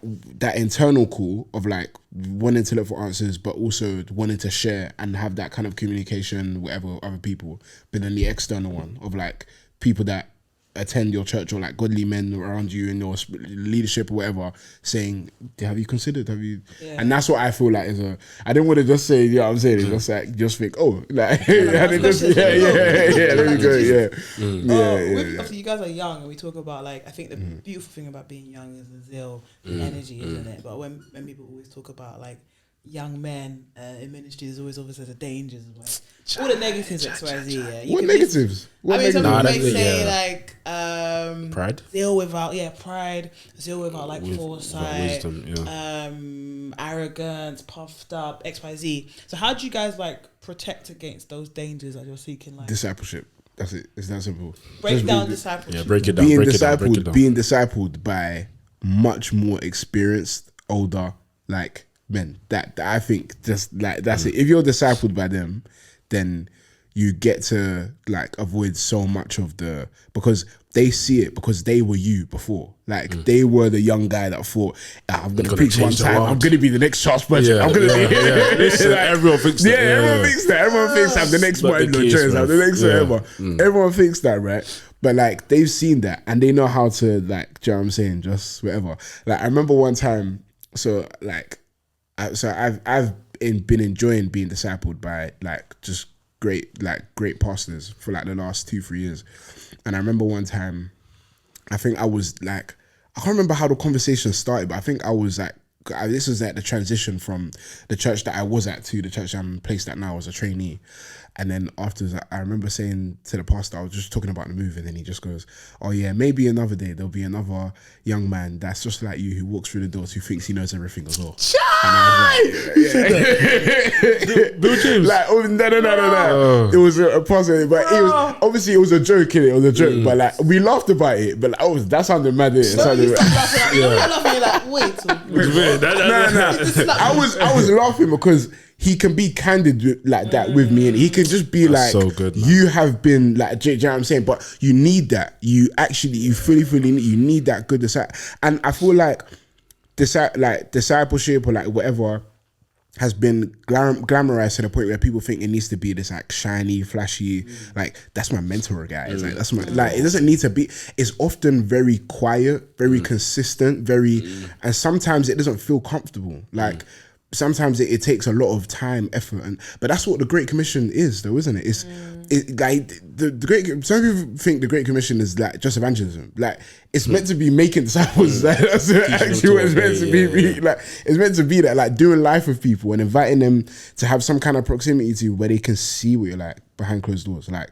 internal call of like wanting to look for answers, but also wanting to share and have that kind of communication, whatever, with other people. But then the external one of like people that attend your church or like godly men around you in your leadership or whatever, saying, have you considered, and that's what I feel like is I didn't want to just say, you know what I'm saying, it's just like, just think, oh, like, let me go, obviously you guys are young, and we talk about, like, I think the beautiful thing about being young is the zeal, the energy, isn't it? But when people always talk about like young men in ministry, there's always obviously the dangers, like all the negatives, XYZ. Yeah. What negatives? Some people may say like pride, zeal without pride, zeal without like foresight, wisdom, arrogance, puffed up, XYZ. So how do you guys like protect against those dangers that you're seeking? Like discipleship. That's it. It's that simple. Break down discipleship. Yeah, break it down. Being discipled by much more experienced, older, like men. That I think just like that's it. If you're discipled by them, then you get to like avoid so much of because they see it, because they were you before. Like they were the young guy that thought, I'm gonna preach one time, I'm gonna be the next Charles Spurgeon. I'm gonna be Listen, everyone thinks that. Everyone thinks that. Everyone thinks I'm the next Martin Luther Jones, I'm the next whatever. Everyone thinks that, right? But like they've seen that and they know how to, like, do you know what I'm saying? Just whatever. Like I remember one time, I've been enjoying being discipled by like just great pastors for like the last 2-3 years. And I remember one time, I think I was like, I can't remember how the conversation started, but I think I was like, this was like the transition from the church that I was at to the church I'm placed at now as a trainee. And then afterwards, I remember saying to the pastor, I was just talking about the move, and then he just goes, oh yeah, maybe another day there'll be another young man that's just like you, who walks through the doors, who thinks he knows everything as well. And I was like, Bill James. Like, oh, no. It was a pastor, but it was obviously it was a joke, innit? It was a joke, but like we laughed about it. But like, that sounded mad. It sounded I was laughing because he can be candid like that with me, and he can just be like, so good, man. You have been like, do you know what I'm saying? But you need that. You fully need that good disciple. And I feel like discipleship or like whatever has been glamorized to the point where people think it needs to be this like shiny, flashy, like that's my mentor guy. It's like that's my like it doesn't need to be. It's often very quiet, very consistent, and sometimes it doesn't feel comfortable. Like sometimes it takes a lot of time, effort, but that's what the Great Commission is, though, isn't it? It's like the Great. Some people think the Great Commission is like just evangelism. Like it's meant to be making disciples. Like, that's actually what it's meant to be. Like it's meant to be that, like doing life with people and inviting them to have some kind of proximity to you where they can see what you're like behind closed doors. Like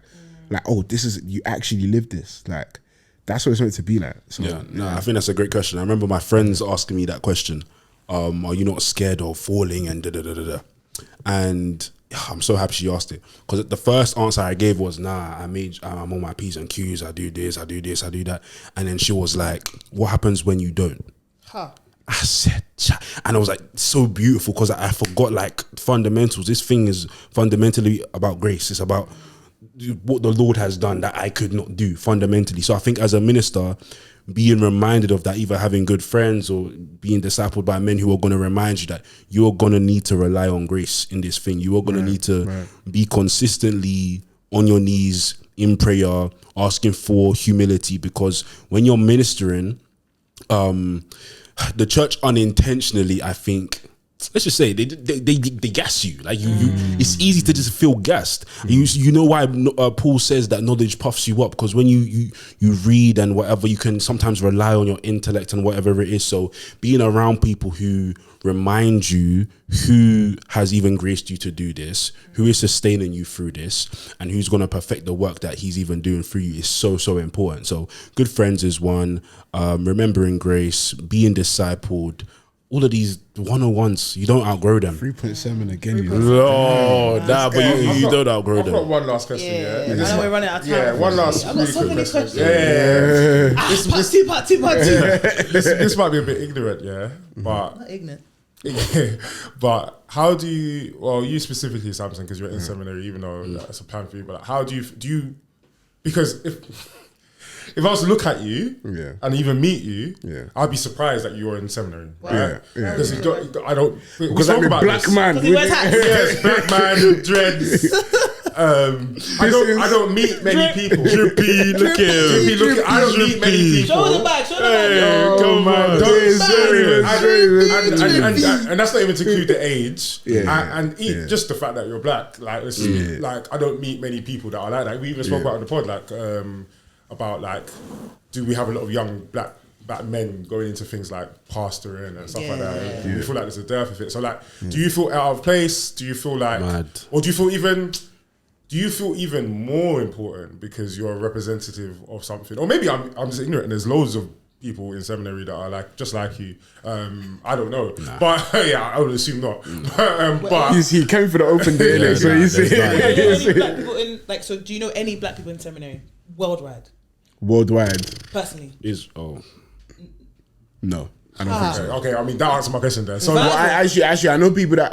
oh, this is, you actually live this. Like that's what it's meant to be like. So, I think that's a great question. I remember my friends asking me that question. Are you not scared of falling and da-da-da-da-da? And I'm so happy she asked it, because the first answer I gave was, I'm on my P's and Q's, I do this, I do that. And then she was like, what happens when you don't? I said, and I was like, so beautiful, because I forgot like fundamentals. This thing is fundamentally about grace. It's about what the Lord has done that I could not do fundamentally. So I think as a minister, being reminded of that, either having good friends or being discipled by men who are going to remind you that you're going to need to rely on grace in this thing. You are going to need to be consistently on your knees in prayer, asking for humility, because when you're ministering, the church unintentionally, I think, let's just say they gas you. Like you it's easy to just feel gassed. You know why Paul says that knowledge puffs you up, because when you read and whatever, you can sometimes rely on your intellect and whatever it is. So being around people who remind you who has even graced you to do this, who is sustaining you through this, and who's going to perfect the work that he's even doing through you is so important. So good friends is one, remembering grace, being discipled, all of these 101s, you don't outgrow them. 3.7 again. No, nah, but you don't outgrow I've got them. one last question. Yeah, I know we're running out of time. Yeah, one last I've got really so quick many question. questions. Yeah. Part two. This might be a bit ignorant, yeah, but Not ignorant. but how do you? Well, you specifically, Samson, because you're in seminary, even though that's a plan for you. But like, how do you? Because if I was to look at you and even meet you, I'd be surprised that you're in seminary. Right? Because I don't. Because I'm a black man. Yes, black man, dreads. I don't meet many people. Drippy, look at him. I don't meet many people. Show them back. Come on. And that's not even to include the age. Just the fact that you're black. Like, like I don't meet many people that are like that. We even spoke about it on the pod, like about like, do we have a lot of young black men going into things like pastoring and stuff like that? Do you feel like there's a dearth of it? So like, do you feel out of place? Do you feel like, or do you feel even more important because you're a representative of something? Or maybe I'm just ignorant and there's loads of people in seminary that are like just like you. I don't know, but I would assume not. But he came for the open day, so you see. Any black people in, like, so do you know any black people in seminary worldwide? Personally, no. I don't think so. Okay, I mean that answers my question then. So actually, I know people that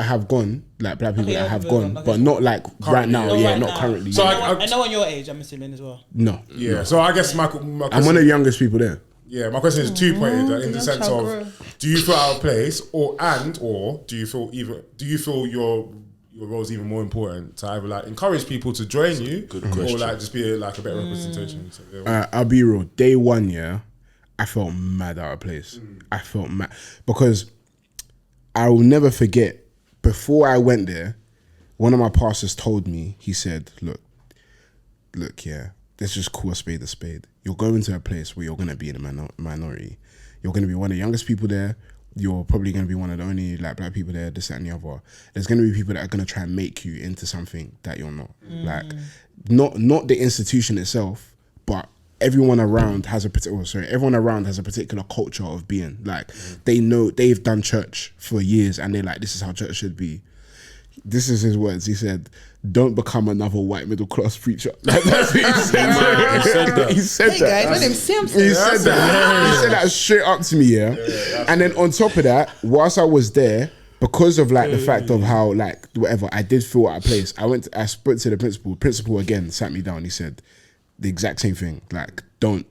have gone, like black people that have gone, but not like right now. Not currently. So I know on your age, I'm assuming as well. No. Yeah. So I guess my question, I'm one of the youngest people there. Yeah, my question is 2-pointed in the sense of, do you feel out of place, or do you feel your role is even more important to either like encourage people to join you, or like just be like a better representation? So, I'll be real. Day one, I felt mad out of place. I felt mad because I will never forget. Before I went there, one of my pastors told me. He said, "Look, let's just call a spade a spade. You're going to a place where you're going to be in a minority. You're going to be one of the youngest people there. You're probably going to be one of the only like black people there, this, that, and the other. There's going to be people that are going to try and make you into something that you're not. Like, not the institution itself, but everyone around has a particular culture of being. Like, they know, they've done church for years and they're like, this is how church should be." This is his words. He said, "Don't become another white middle class preacher." Like, that's what he said. He said Hey that. guys, my name's Samson. He said that. He said that straight up to me, and then on top of that, whilst I was there, because of like the fact of how like whatever, I did feel out of place. I spoke to the principal. Principal again sat me down. He said the exact same thing. Like, don't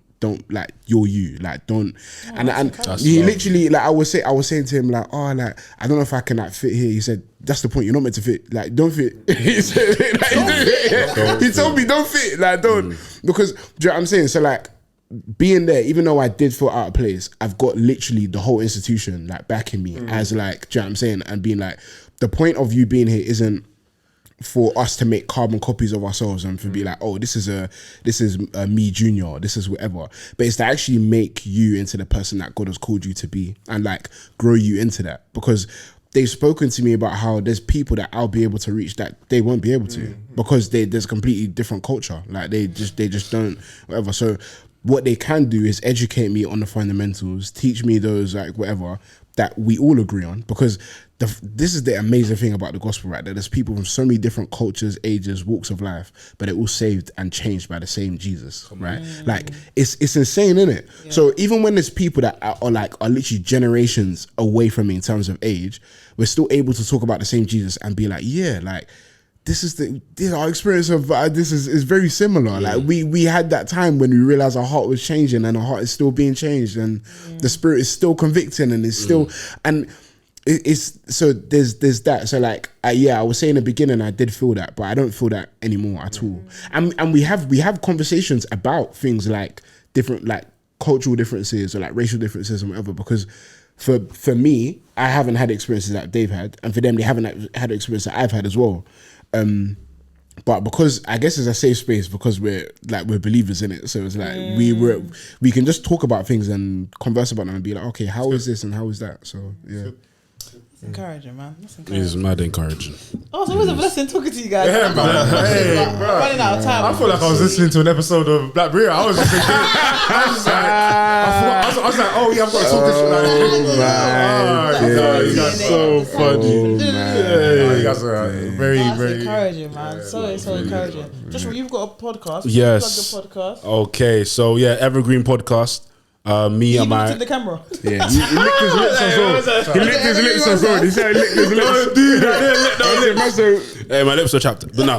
like, you're you, like, don't. And he literally, like, I was saying to him like, oh, like, I don't know if I can like fit here. He said, that's the point, you're not meant to fit. Like, don't fit. He said, like, he told me don't fit, like, don't. Because do you know what I'm saying? So like, being there, even though I did feel out of place, I've got literally the whole institution like backing me as like, do you know what I'm saying? And being like, the point of you being here isn't for us to make carbon copies of ourselves and to be like, oh, this is a me junior, this is whatever. But it's to actually make you into the person that God has called you to be and like grow you into that. Because they've spoken to me about how there's people that I'll be able to reach that they won't be able to because there's a completely different culture. Like they just don't, whatever. So what they can do is educate me on the fundamentals, teach me those like whatever that we all agree on, because this is the amazing thing about the gospel, right? That there's people from so many different cultures, ages, walks of life, but they're all saved and changed by the same Jesus, right? Like it's insane, isn't it? Yeah. So even when there's people that are literally generations away from me in terms of age, we're still able to talk about the same Jesus and be like, yeah, like our experience of this is very similar. Yeah. Like we had that time when we realized our heart was changing and our heart is still being changed and the Spirit is still convicting and it's still and. It's so there's that. So like I was saying in the beginning I did feel that, but I don't feel that anymore at all. And we have conversations about things like different like cultural differences or like racial differences and whatever, because for me I haven't had experiences that they've had, and for them they haven't had the experience that I've had as well. But because I guess it's a safe space because we're believers in it, so it's like we can just talk about things and converse about them and be like, okay, how is this and how is that? So yeah. Encouraging, man. That's encouraging. It's mad encouraging. Oh, so it was a blessing talking to you guys. Yeah, man. Hey, I'm bro. running out of time. I feel like I was listening to an episode of Black Berea. I was just thinking, I was just like, I was like, oh yeah, I've got to talk this shit. You guys are so funny. Yeah, you guys are very, That's very encouraging, man. So encouraging. Joshua, you've got a podcast. Yes. Plug your podcast. Okay, so yeah, Evergreen Podcast. Me and You my looked at the camera. Yeah, he licked his lips as well. He licked his lips as well. He said he licked his lips. Dude, hey, my lips are chapped. But no,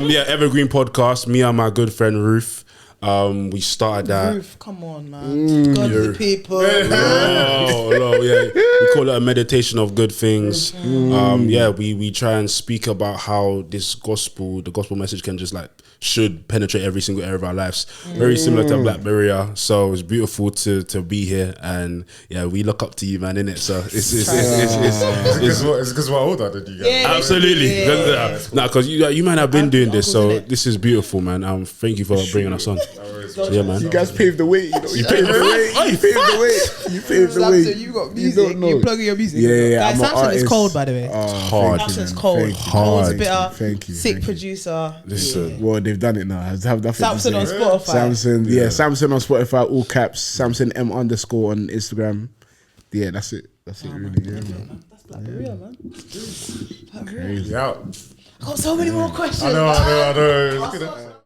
yeah, Evergreen Podcast. Me and my good friend Ruth. We started that. Ruth, come on, man. God the people. Oh, yeah. We call it a meditation of good things. Yeah, we try and speak about how this the gospel message can just should penetrate every single area of our lives. Very similar to Black Berea. So it's beautiful to be here, and yeah, we look up to you, man, innit? So it's because we're older than you guys. Yeah, absolutely. yeah. Nah, because you man have been doing this, so this is beautiful, man. Thank you for bringing us on. So, yeah, man. you guys paved the way. You know, you paved the way. You paved the way. You paved the way. Samson, you got music. don't know. You plug in your music. Yeah. Guys, I'm an Samson is artist. cold, by the way. Hard. Samson's cold. Thank you. Cold's Hard. bitter. Thank you. Sick Thank you. producer. Listen. Well, they've done it now. I have nothing Samson to on say. Spotify. Samson, Samson on Spotify, all caps. Samson M_ on Instagram. Yeah, that's it. That's it, really. Yeah, man. That's Black Berea, man. Black Berea. Crazy. Yeah. Got so many more questions. I know. Look at that.